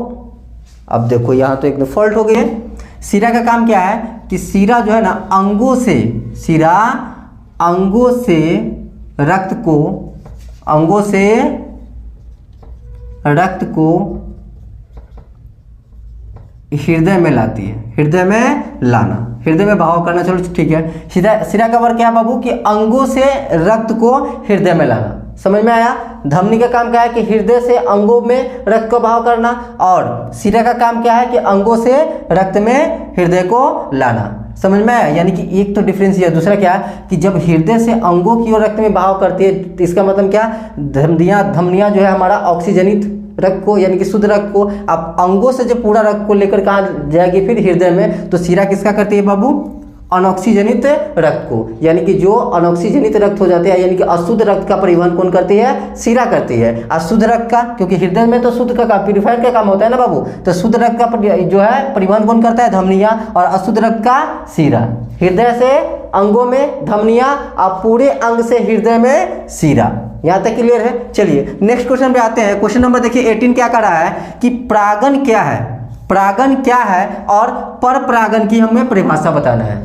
S1: अब देखो यहाँ तो एकदम फॉल्ट हो गई है। सिरा का काम क्या है, कि सिरा जो है ना अंगों से, सिरा अंगों से रक्त को, अंगों से रक्त को हृदय में लाती है, हृदय में लाना, हृदय में बहाव करना। चलो ठीक है। सिरा का वर्क क्या है बाबू, कि अंगों से रक्त को हृदय में लाना। समझ में आया। धमनी का काम क्या है, कि हृदय से अंगों में रक्त को बहाव करना। और सिरा का काम क्या है, कि अंगों से रक्त में हृदय को लाना। समझ में आया। यानी कि एक तो डिफरेंस है, दूसरा क्या है, कि जब हृदय से अंगों की ओर रक्त में बहाव करती है, तो इसका मतलब क्या, धमनियां जो है हमारा ऑक्सीजनित रक्त को, यानी कि शुद्ध रक्त को, अब अंगों से जो पूरा रक्त को लेकर कहाँ जाएगी, फिर हृदय में। तो सिरा किसका करती है बाबू, अनऑक्सीजनित रक्त को, यानी कि जो अनऑक्सीजनित रक्त हो जाते हैं, यानी कि अशुद्ध रक्त का परिवहन कौन करती है, सिरा करती है। अशुद्ध रक्त का, क्योंकि हृदय में तो शुद्ध का काम, प्यूरिफायर का काम होता है ना बाबू, तो शुद्ध रक्त का जो है परिवहन कौन करता है, धमनियां, और अशुद्ध रक्त का सिरा। हृदय से अंगों में धमनियां, और पूरे अंग से हृदय में सिरा। यहाँ तक क्लियर है। चलिए नेक्स्ट क्वेश्चन पे आते हैं। क्वेश्चन नंबर देखिए 18 क्या कर रहा है, कि परागन क्या है, परागन क्या है और पर परागन की हमें परिभाषा बताना है,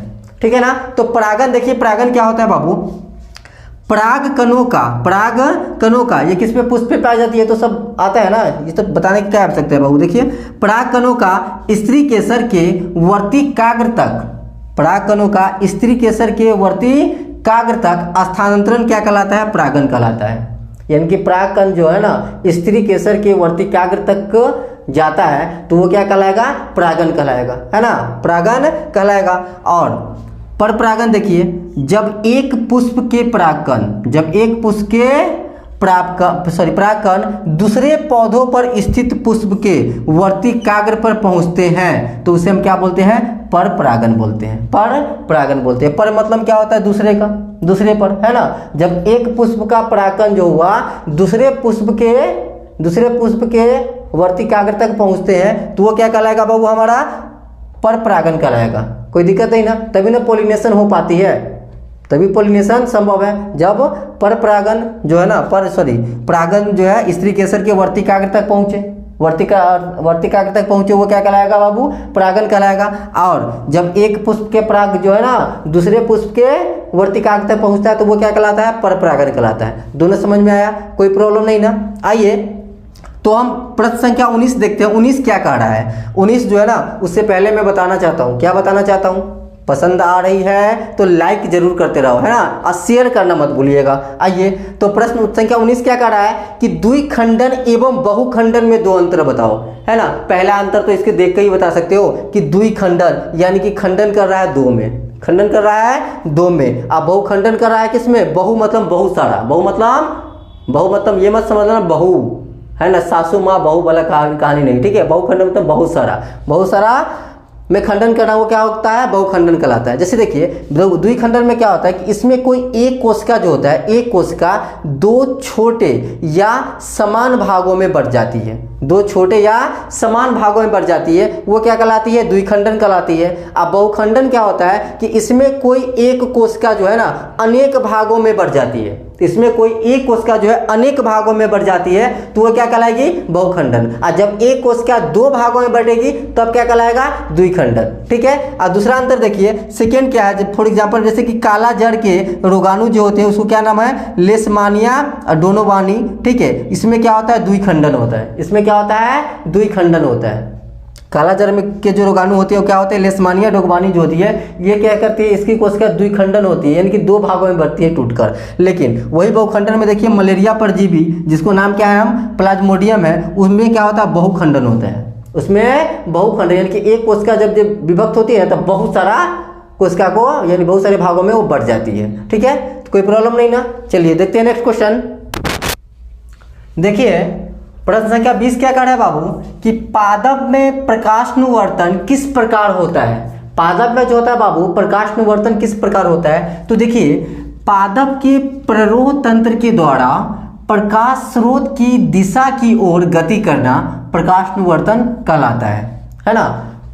S1: ठीक है ना। तो परागन देखिए, परागन क्या होता है बाबू, पराग कणों का, ये किस पे, पुष्प पे पाई जाती है, तो सब आता है ना, ये तो बताने की क्या आवश्यकता है बाबू। देखिए पराग कणों का स्त्री केसर के वर्ती काग्र तक, पराग कणों का स्त्री केसर के वर्ती काग्र तक स्थानांतरण क्या कहलाता है, परागन कहलाता है। यानी कि पराग कण जो है ना स्त्री केसर के वर्ती काग्र तक जाता है, तो वो क्या कहलाएगा, परागन कहलाएगा, है ना, परागन कहलाएगा। और पर परागन देखिए, जब एक पुष्प के परागकण, जब एक पुष्प के परागकण दूसरे पौधों पर स्थित पुष्प के वर्ती काग्र पर पहुंचते हैं, तो उसे हम क्या बोलते हैं, पर परागन बोलते हैं, पर परागन बोलते हैं। पर मतलब क्या होता है, दूसरे का, दूसरे पर, है ना। जब एक पुष्प का परागकण जो हुआ दूसरे पुष्प के वर्ती काग्र तक पहुंचते हैं, तो वो क्या कहलाएगा बाबू, हमारा पर परागन कहलाएगा। कोई दिक्कत नहीं ना, तभी ना पोलिनेशन हो पाती है, तभी पोलिनेशन संभव है। जब पर परागन जो है ना, परागन जो है स्त्री केसर के वर्ती काग्र तक पहुंचे, वर्ती काग्र तक पहुंचे, वो क्या कहलाएगा बाबू, परागन कहलाएगा। और जब एक पुष्प के पराग जो है ना दूसरे पुष्प के वर्ती काग्र तक पहुंचता है, तो वो क्या कहलाता है, पर परागन कहलाता है। दोनों समझ में आया, कोई प्रॉब्लम नहीं ना। आइए तो हम प्रश्न संख्या 19 देखते हैं। 19 क्या कह रहा है। 19 जो है ना, उससे पहले मैं बताना चाहता हूँ, क्या बताना चाहता हूँ, पसंद आ रही है तो लाइक जरूर करते रहो, है ना, और शेयर करना मत भूलिएगा। आइए तो प्रश्न संख्या 19 क्या कह रहा है, कि द्विखंडन एवं बहुखंडन में दो अंतर बताओ, है ना। पहला अंतर तो इसके देख के ही बता सकते हो, कि द्विखंडन यानी कि खंडन कर रहा है दो में, खंडन कर रहा है दो में। अब बहुखंडन कर रहा है किसमें, बहु मतलब बहुत सारा, बहु मतलब ये मत समझना बहु, है ना, सासू माँ बहू वाला कहानी नहीं, ठीक है। बहुखंडन मतलब बहुत सारा में खंडन करना, वो क्या होता है, बहुखंडन कहलाता है। जैसे देखिए द्विखंडन में क्या होता है, कि इसमें कोई एक कोशिका जो होता है, एक कोशिका दो छोटे या समान भागों में बढ़ जाती है, दो छोटे या समान भागों में बढ़ जाती है, वो क्या कहलाती है, द्विखंडन कहलाती है। अब बहुखंडन क्या होता है, कि इसमें कोई एक कोशिका जो है ना अनेक भागों में बढ़ जाती है, तो इसमें कोई एक कोशिका जो है अनेक भागों में बढ़ जाती है तो वो क्या कहलाएगी, बहुखंडन। और जब एक कोशिका दो भागों में बढ़ेगी तब क्या कहलाएगा, द्विखंडन। ठीक है। और दूसरा अंतर देखिए, सेकेंड क्या है, फॉर एग्जाम्पल जैसे कि काला जड़ के रोगाणु जो होते हैं उसको क्या नाम है, लेशमानिया डोनोवानी। ठीक है, इसमें क्या होता है, द्विखंडन होता है। इसमें क्या होता है, द्विखंडन होता है। काला जड़ में के जो रोगाणु होते हैं वो क्या होते हैं, लेशमानिया डोगवानी जो होती है ये क्या करती है, इसकी कोशिका द्विखंडन होती है, यानी कि दो भागों में बढ़ती है टूटकर। लेकिन वही बहुखंडन में देखिए मलेरिया परजीवी जिसको नाम क्या है, हम प्लाज्मोडियम है, उसमें क्या होता है, बहुखंडन होता है। उसमें बहुखंडन यानी कि एक कोशिका जब विभक्त होती है तब बहुत सारा कोशिका को यानी बहुत सारे भागों में वो बढ़ जाती है। ठीक है, तो कोई प्रॉब्लम नहीं ना। चलिए देखते हैं नेक्स्ट क्वेश्चन। देखिए प्रश्न संख्या 20 क्या कह रहा है बाबू, कि पादप में प्रकाशानुवर्तन किस प्रकार होता है। पादप में जो होता है बाबू प्रकाशानुवर्तन किस प्रकार होता है, तो देखिए पादप के प्ररोह तंत्र के द्वारा प्रकाश स्रोत की दिशा की ओर गति करना प्रकाशानुवर्तन कहलाता है ना।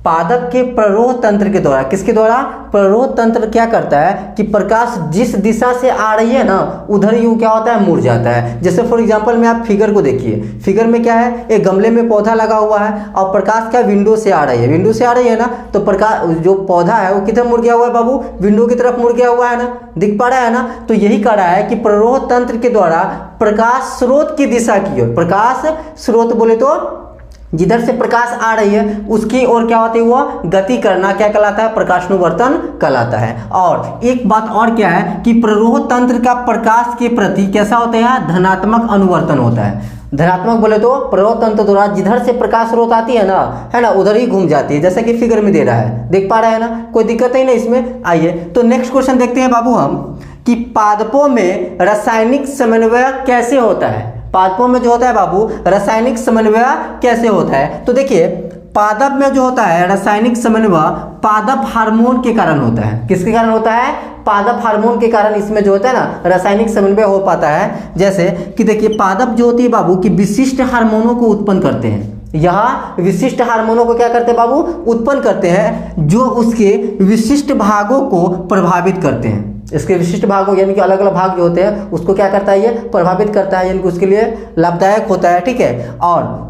S1: पादप के प्ररोह तंत्र के द्वारा, किसके द्वारा, प्ररोह तंत्र क्या करता है कि प्रकाश जिस दिशा से आ रही है ना उधर ही वो क्या होता है, मुड़ जाता है। जैसे फॉर एग्जांपल में आप फिगर को देखिए, फिगर में क्या है, एक गमले में पौधा लगा हुआ है और प्रकाश क्या विंडो से आ रही है, विंडो से आ रही है ना, तो प्रकाश जो पौधा है वो किधर मुड़ गया हुआ है बाबू, विंडो की तरफ मुड़ गया हुआ है ना, दिख पा रहा है ना। तो यही कह रहा है कि प्ररोह तंत्र के द्वारा प्रकाश स्रोत की दिशा की ओर, प्रकाश स्रोत बोले तो जिधर से प्रकाश आ रही है उसकी ओर क्या होती है, वो गति करना क्या कहलाता है, प्रकाशानुवर्तन कहलाता है। और एक बात और क्या है कि प्ररोह तंत्र का प्रकाश के प्रति कैसा होता है, धनात्मक अनुवर्तन होता है। धनात्मक बोले तो प्ररोह तंत्र द्वारा जिधर से प्रकाश स्रोत आती है ना उधर ही घूम जाती है, जैसे कि फिगर में दे रहा है, देख पा रहा है ना, कोई दिक्कत ही नहीं इसमें। आइए तो नेक्स्ट क्वेश्चन देखते हैं बाबू हम, कि पादपों में रासायनिक समन्वय कैसे होता है। पादपों में जो होता है बाबू रासायनिक समन्वय कैसे होता है, तो देखिए पादप में जो होता है रासायनिक समन्वय पादप हार्मोन के कारण होता है। किसके कारण होता है, पादप हार्मोन के कारण इसमें जो होता है ना रासायनिक समन्वय हो पाता है। जैसे कि देखिए पादप जो होती है बाबू की विशिष्ट हार्मोनों को उत्पन्न करते हैं। यहाँ विशिष्ट हार्मोनों को क्या करते हैं बाबू, उत्पन्न करते हैं, जो उसके विशिष्ट भागों को प्रभावित करते हैं। इसके विशिष्ट भागों यानी कि अलग अलग भाग जो होते हैं उसको क्या करता है, ये प्रभावित करता है, यानी कि उसके लिए लाभदायक होता है। ठीक है। और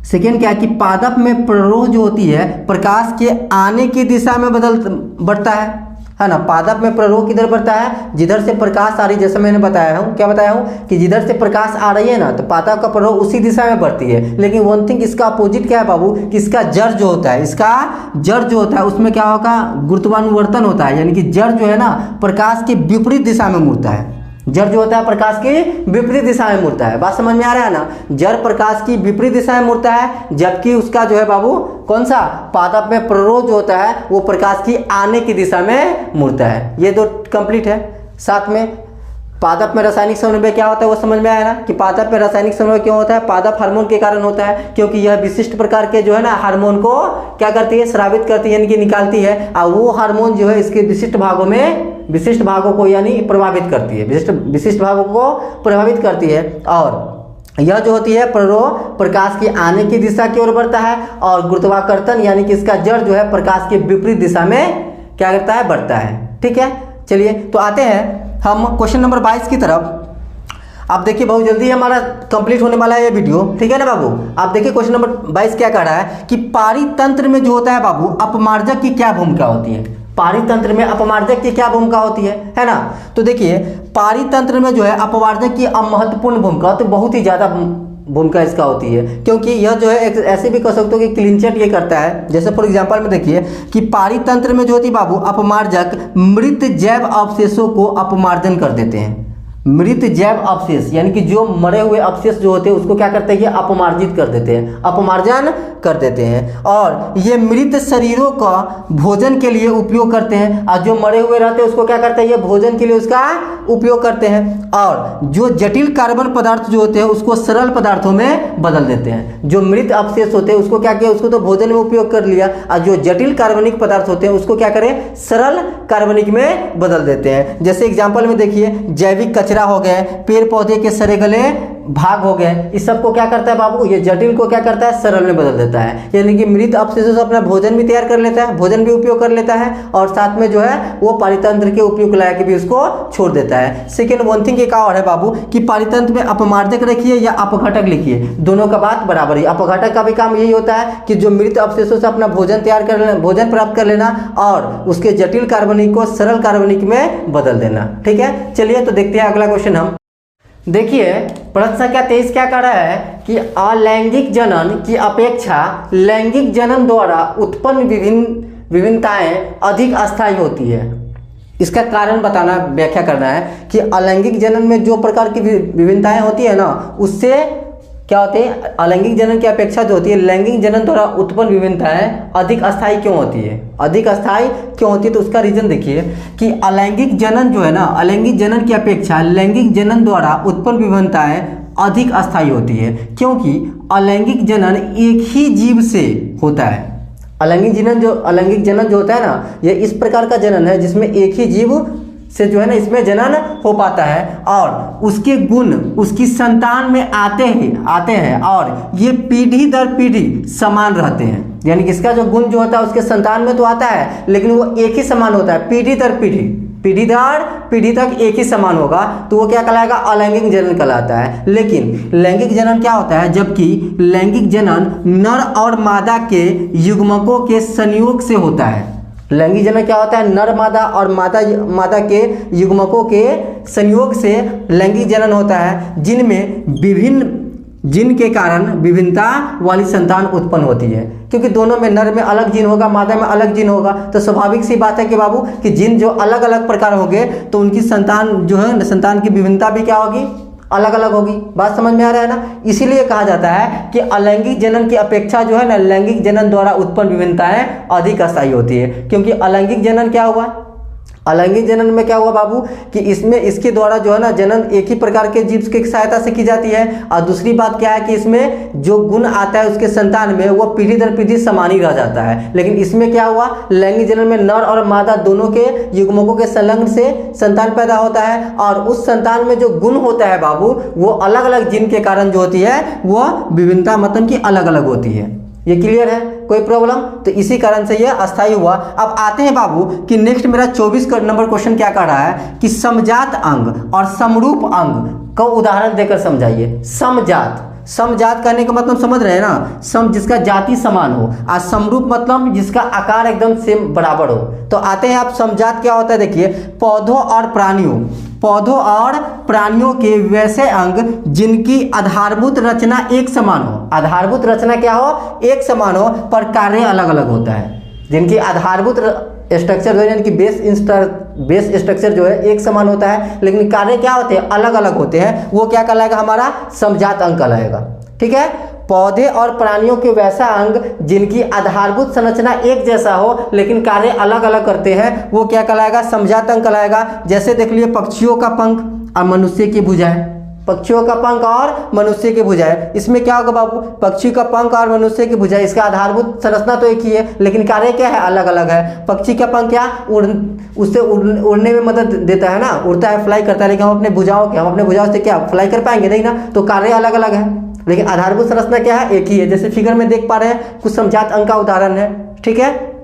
S1: सेकेंड क्या है कि पादप में प्ररोह जो होती है प्रकाश के आने की दिशा में बढ़ता है ना। पादप में प्ररोह किधर बढ़ता है, जिधर से प्रकाश आ रही, जैसे मैंने बताया हूँ, क्या बताया हूँ कि जिधर से प्रकाश आ रही है ना तो पादप का प्ररोह उसी दिशा में बढ़ती है। लेकिन वन थिंग इसका अपोजिट क्या है बाबू, कि इसका जड़ जो होता है, इसका जड़ जो होता है उसमें क्या होगा, गुरुत्वानुवर्तन होता है, यानी कि जड़ जो है ना प्रकाश के विपरीत दिशा में मुड़ता है। जड़ जो होता है प्रकाश की विपरीत दिशा में मुड़ता है। बात समझ में आ रहा है ना, जड़ प्रकाश की विपरीत दिशा में मुड़ता है, जबकि उसका जो है बाबू कौन सा, पादप में प्ररोह जो होता है वो प्रकाश की आने की दिशा में मुड़ता है। ये दो कंप्लीट है। साथ में पादप में रासायनिक समन्वय क्या होता है वो समझ में आया ना, कि पादप में रासायनिक समन्वय क्यों होता है, पादप हार्मोन के कारण होता है, क्योंकि यह विशिष्ट प्रकार के जो है ना हार्मोन को क्या करती है, स्रावित करती है, यानी कि निकालती है। और वो हार्मोन जो है इसके विशिष्ट भागों को यानी प्रभावित करती है, विशिष्ट भागों को प्रभावित करती है। और यह जो होती है प्ररोह प्रकाश की आने की दिशा की ओर बढ़ता है, और गुरुत्वाकर्षण यानी कि इसका जड़ जो है प्रकाश के विपरीत दिशा में क्या करता है, बढ़ता है। ठीक है। चलिए तो आते हैं हम क्वेश्चन नंबर 22 की तरफ। आप देखिए बहुत जल्दी हमारा कंप्लीट होने वाला है ये वीडियो, ठीक है ना बाबू। आप देखिए क्वेश्चन नंबर 22 क्या कह रहा है कि पारितंत्र में जो होता है बाबू अपमार्जक की क्या भूमिका होती है। पारितंत्र में अपमार्जक की क्या भूमिका होती है ना। तो देखिए पारितंत्र में जो है अपमार्जक की महत्वपूर्ण भूमिका, तो बहुत ही ज्यादा भूमिका इसका होती है, क्योंकि यह जो है ऐसे भी कह सकते हो कि क्लीनचट ये करता है। जैसे फॉर एग्जांपल में देखिए कि पारितंत्र में जो होती है बाबू अपमार्जक मृत जैव अवशेषों को अपमार्जन कर देते हैं। मृत जैव अवशेष यानी कि जो मरे हुए अवशेष जो होते हैं उसको क्या करते हैं, ये अपमार्जित कर देते हैं, अपमार्जन कर देते हैं। और ये मृत शरीरों का भोजन के लिए उपयोग करते हैं, और जो मरे हुए रहते हैं उसको क्या करते हैं, ये भोजन के लिए उसका उपयोग करते हैं। और जो जटिल कार्बन पदार्थ जो होते हैं उसको सरल पदार्थों में बदल देते हैं। जो मृत अवशेष होते हैं उसको क्या किया, उसको तो भोजन में उपयोग कर लिया, और जो जटिल कार्बनिक पदार्थ होते हैं उसको क्या करें, सरल कार्बनिक में बदल देते हैं। जैसे एग्जाम्पल में देखिए जैविक कचरा हो गए, पेड़ पौधे के सड़े गले भाग हो गए, इस सब को क्या करता है बाबू, ये जटिल को क्या करता है, सरल में बदल देता है। यानी कि मृत अवशेषों से अपना भोजन भी तैयार कर लेता है, भोजन भी उपयोग कर लेता है, और साथ में जो है वो पारितंत्र के उपयोग लायक भी उसको छोड़ देता है। सेकेंड वन थिंग एक और है बाबू कि पारितंत्र में अपमार्जक रखिए या अपघटक लिखिए, दोनों का बात बराबर ही। अपघटक का भी काम यही होता है कि जो मृत अवशेषों से अपना भोजन तैयार कर लेना, भोजन प्राप्त कर लेना और उसके जटिल कार्बनिक को सरल कार्बनिक में बदल देना। ठीक है, चलिए तो देखते हैं अगला क्वेश्चन हम। देखिए प्रश्न संख्या 23 क्या कर रहा है कि अलैंगिक जनन की अपेक्षा लैंगिक जनन द्वारा उत्पन्न विभिन्नताएं अधिक अस्थायी होती है। इसका कारण बताना, व्याख्या करना है कि अलैंगिक जनन में जो प्रकार की विभिन्नताएं होती है ना, उससे क्या होती है, अलैंगिक जनन की अपेक्षा जो होती है लैंगिक जनन द्वारा उत्पन्न विभिन्नताएं अधिक अस्थायी क्यों होती है, अधिक अस्थायी क्यों होती है। तो उसका रीजन देखिए कि अलैंगिक जनन जो है ना, अलैंगिक जनन की अपेक्षा लैंगिक जनन द्वारा उत्पन्न विभिन्नताएं अधिक अस्थायी होती है, क्योंकि अलैंगिक जनन एक ही जीव से होता है। अलैंगिक जनन जो होता है ना, ये इस प्रकार का जनन है जिसमें एक ही जीव से जो है ना इसमें जनन हो पाता है और उसके गुण उसकी संतान में आते हैं और ये पीढ़ी दर पीढ़ी समान रहते हैं। यानी कि इसका जो गुण जो होता है उसके संतान में तो आता है, लेकिन वो एक ही समान होता है, पीढ़ी दर पीढ़ी दर पीढ़ी तक एक ही समान होगा, तो वो क्या कहलाएगा, अलैंगिक जनन कहलाता है। लेकिन लैंगिक जनन क्या होता है, जबकि लैंगिक जनन नर और मादा के युग्मकों के संयोग से होता है। लैंगिक जनन क्या होता है, नर मादा और मादा के युग्मकों के संयोग से लैंगिक जनन होता है, जिनके कारण विभिन्नता वाली संतान उत्पन्न होती है। क्योंकि दोनों में, नर में अलग जीन होगा, मादा में अलग जीन होगा, तो स्वाभाविक सी बात है कि बाबू कि जीन जो अलग अलग प्रकार होंगे तो उनकी संतान जो है, संतान की विभिन्नता भी क्या होगी, अलग अलग होगी। बात समझ में आ रहा है ना। इसीलिए कहा जाता है कि अलैंगिक जनन की अपेक्षा जो है ना लैंगिक जनन द्वारा उत्पन्न विभिन्नताएं अधिक अस्थायी होती है। क्योंकि अलैंगिक जनन क्या हुआ, अलैंगिक जनन में क्या हुआ बाबू कि इसमें इसके द्वारा जो है ना जनन एक ही प्रकार के जीव की सहायता से की जाती है, और दूसरी बात क्या है कि इसमें जो गुण आता है उसके संतान में वो पीढ़ी दर पीढ़ी समान ही रह जाता है। लेकिन इसमें क्या हुआ, लैंगिक जनन में नर और मादा दोनों के युग्मकों के संलग्न से संतान पैदा होता है, और उस संतान में जो गुण होता है बाबू वो अलग अलग जीन के कारण जो होती है वो विभिन्नता मतलब की अलग अलग होती है। ये क्लियर है, कोई प्रॉब्लम, तो इसी कारण से ये अस्थायी हुआ। अब आते हैं बाबू कि नेक्स्ट मेरा 24 नंबर क्वेश्चन क्या कर रहा है कि समजात अंग और समरूप अंग का उदाहरण देकर समझाइए। समजात कहने का मतलब समझ रहे हैं ना, सम जिसका जाति समान हो, और समरूप मतलब जिसका आकार एकदम सेम बराबर हो। तो आते हैं आप, समजात क्या होता है देखिए, पौधों और प्राणियों के वैसे अंग जिनकी आधारभूत रचना एक समान हो। आधारभूत रचना क्या हो, एक समान हो, पर कार्य अलग अलग होता है। जिनकी आधारभूत स्ट्रक्चर जो है यानी कि बेस स्ट्रक्चर जो है एक समान होता है, लेकिन कार्य क्या होते हैं, अलग अलग होते हैं, वो क्या कहलाएगा, हमारा समजात अंग कहलाएगा। ठीक है, पौधे और प्राणियों के वैसा अंग जिनकी आधारभूत संरचना एक जैसा हो लेकिन कार्य अलग अलग करते हैं, वो क्या कहलाएगा, समजात अंग कहलाएगा। जैसे देख लिए पक्षियों का पंख और मनुष्य की भुजाएं, पक्षियों का पंख और मनुष्य की भुजाएं, इसमें क्या होगा बाबू, पक्षी का पंख और मनुष्य की भुजाएं, इसका आधारभूत संरचना तो एक ही है लेकिन कार्य क्या है, अलग अलग है। पक्षी का पंख क्या उससे उड़ने में मदद देता है ना, उड़ता है, फ्लाई करता है, लेकिन हम अपने भुजाओं से क्या फ्लाई कर पाएंगे, नहीं ना, तो कार्य अलग अलग है, लेकिन आधारभूत संरचना क्या है, एक ही है। जैसे फिगर में देख पा रहे हैं, कुछ समजात अंग का उदाहरण है। ठीक है,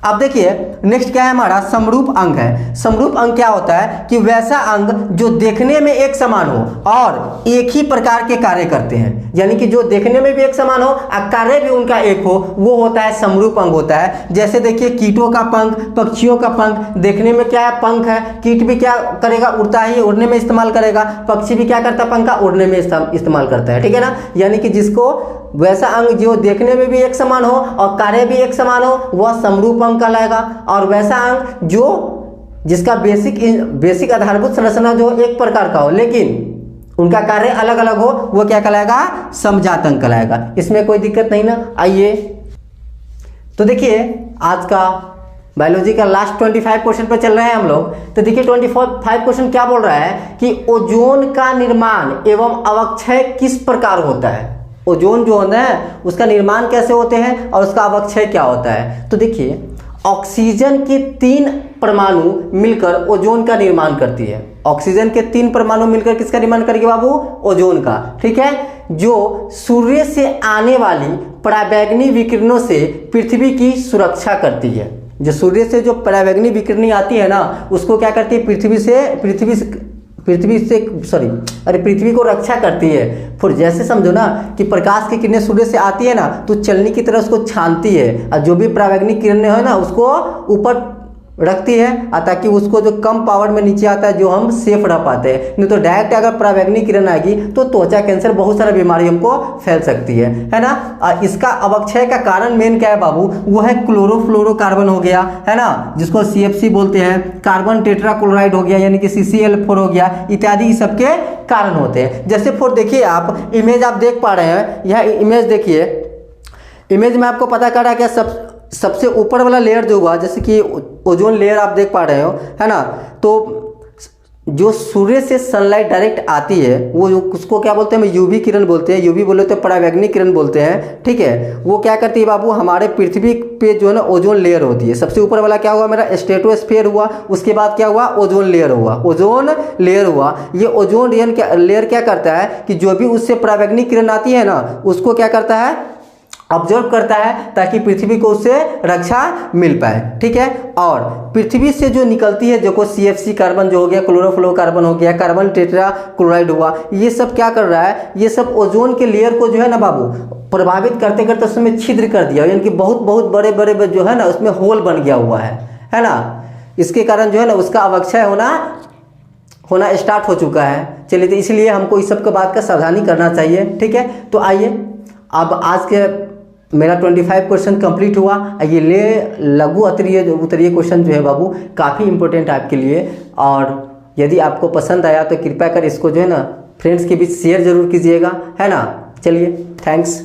S1: अब देखिए नेक्स्ट क्या है हमारा, समरूप अंग है। समरूप अंग क्या होता है कि वैसा अंग जो देखने में एक समान हो और एक ही प्रकार के कार्य करते हैं, यानी कि जो देखने में भी एक समान हो और कार्य भी उनका एक हो, वो होता है समरूप अंग होता है। जैसे देखिए कीटों का पंख, पक्षियों का पंख, देखने में क्या है, पंख है, कीट भी क्या करेगा, उड़ता ही, उड़ने में इस्तेमाल करेगा, पक्षी भी क्या करता है, पंख का उड़ने में इस्तेमाल करता है। ठीक है ना, यानी कि जिसको वैसा अंग जो देखने में भी एक समान हो और कार्य भी एक समान हो वह समरूप अंग कहलाएगा, और वैसा अंग जो जिसका बेसिक आधारभूत संरचना जो एक प्रकार का हो लेकिन उनका कार्य अलग अलग हो, वो क्या कहलाएगा, समजात अंग कहलाएगा। इसमें कोई दिक्कत नहीं ना। आइए तो देखिए आज का बायोलॉजी का लास्ट 25 क्वेश्चन पे चल रहे हैं हम लोग। तो देखिए 25 क्वेश्चन क्या बोल रहा है कि ओजोन का निर्माण एवं अवक्षय किस प्रकार होता है। ओजोन जो होता है उसका निर्माण कैसे होते हैं और उसका अवक्षय क्या होता है। तो देखिए ऑक्सीजन के 3 परमाणु मिलकर ओजोन का निर्माण करती है। ऑक्सीजन के 3 परमाणु मिलकर किसका निर्माण करेगी बाबू? ओजोन का। ठीक है, जो सूर्य से आने वाली पराबैंगनी विकिरणों से पृथ्वी की सुरक्षा करती है। जो सूर्य से जो पराबैंगनी विकिरणी आती है ना, उसको क्या करती है? पृथ्वी को रक्षा करती है। फिर जैसे समझो ना कि प्रकाश की किरणें सूर्य से आती है ना, तो चलनी की तरह उसको छानती है, और जो भी पराबैंगनी किरणें है ना, उसको ऊपर रखती है, ताकि उसको जो कम पावर में नीचे आता है, जो हम सेफ रह पाते हैं। नहीं तो डायरेक्ट अगर पराबैंगनी किरण आएगी तो त्वचा कैंसर, बहुत सारा बीमारी हमको फैल सकती है ना। इसका अवक्षय का कारण मेन क्या है बाबू? वो है क्लोरोफ्लोरोकार्बन हो गया, है ना, जिसको CFC बोलते हैं, कार्बन टेट्राक्लोराइड हो गया यानी कि CCl4 हो गया, इत्यादि इस सबके कारण होते हैं। जैसे फिर देखिए, आप इमेज आप देख पा रहे हैं, यह इमेज देखिए, इमेज में आपको पता कर रहा है क्या? सबसे ऊपर वाला लेयर जो हुआ, जैसे कि ओजोन लेयर आप देख पा रहे हो, है ना, तो जो सूर्य से सनलाइट डायरेक्ट आती है, वो उसको क्या बोलते हैं? यूवी किरण बोलते हैं, यूवी बोले तो पराबैंगनी किरण बोलते हैं। ठीक है, वो क्या करती है बाबू? हमारे पृथ्वी पे जो है ना ओजोन लेयर होती है। सबसे ऊपर वाला क्या हुआ मेरा? स्ट्रेटोस्फीयर हुआ। उसके बाद क्या हुआ? ओजोन लेयर हुआ। ओजोन लेयर हुआ। ये ओजोन लेयर क्या करता है कि जो भी उससे पराबैंगनी किरण आती है ना, उसको क्या करता है? ऑब्जर्व करता है, ताकि पृथ्वी को उससे रक्षा मिल पाए। ठीक है, और पृथ्वी से जो निकलती है, जो CFC कार्बन जो हो गया, क्लोरोफ्लोरोकार्बन हो गया, कार्बन टेट्राक्लोराइड हुआ, ये सब क्या कर रहा है? ये सब ओजोन के लेयर को जो है ना बाबू प्रभावित करते करते उसमें छिद्र कर दिया, यानी कि बहुत बहुत बड़े बड़े जो है ना उसमें होल बन गया हुआ है ना। इसके कारण जो है ना उसका अवक्षय होना स्टार्ट हो चुका है। चलिए, तो इसलिए हमको इस सब के बात का सावधानी करना चाहिए। ठीक है, तो आइए अब आज के मेरा 25 क्वेश्चन कंप्लीट हुआ। ये लघु उत्तरीय क्वेश्चन जो है बाबू काफ़ी इंपॉर्टेंट है आपके लिए, और यदि आपको पसंद आया तो कृपया कर इसको जो है ना फ्रेंड्स के बीच शेयर जरूर कीजिएगा, है ना। चलिए, थैंक्स।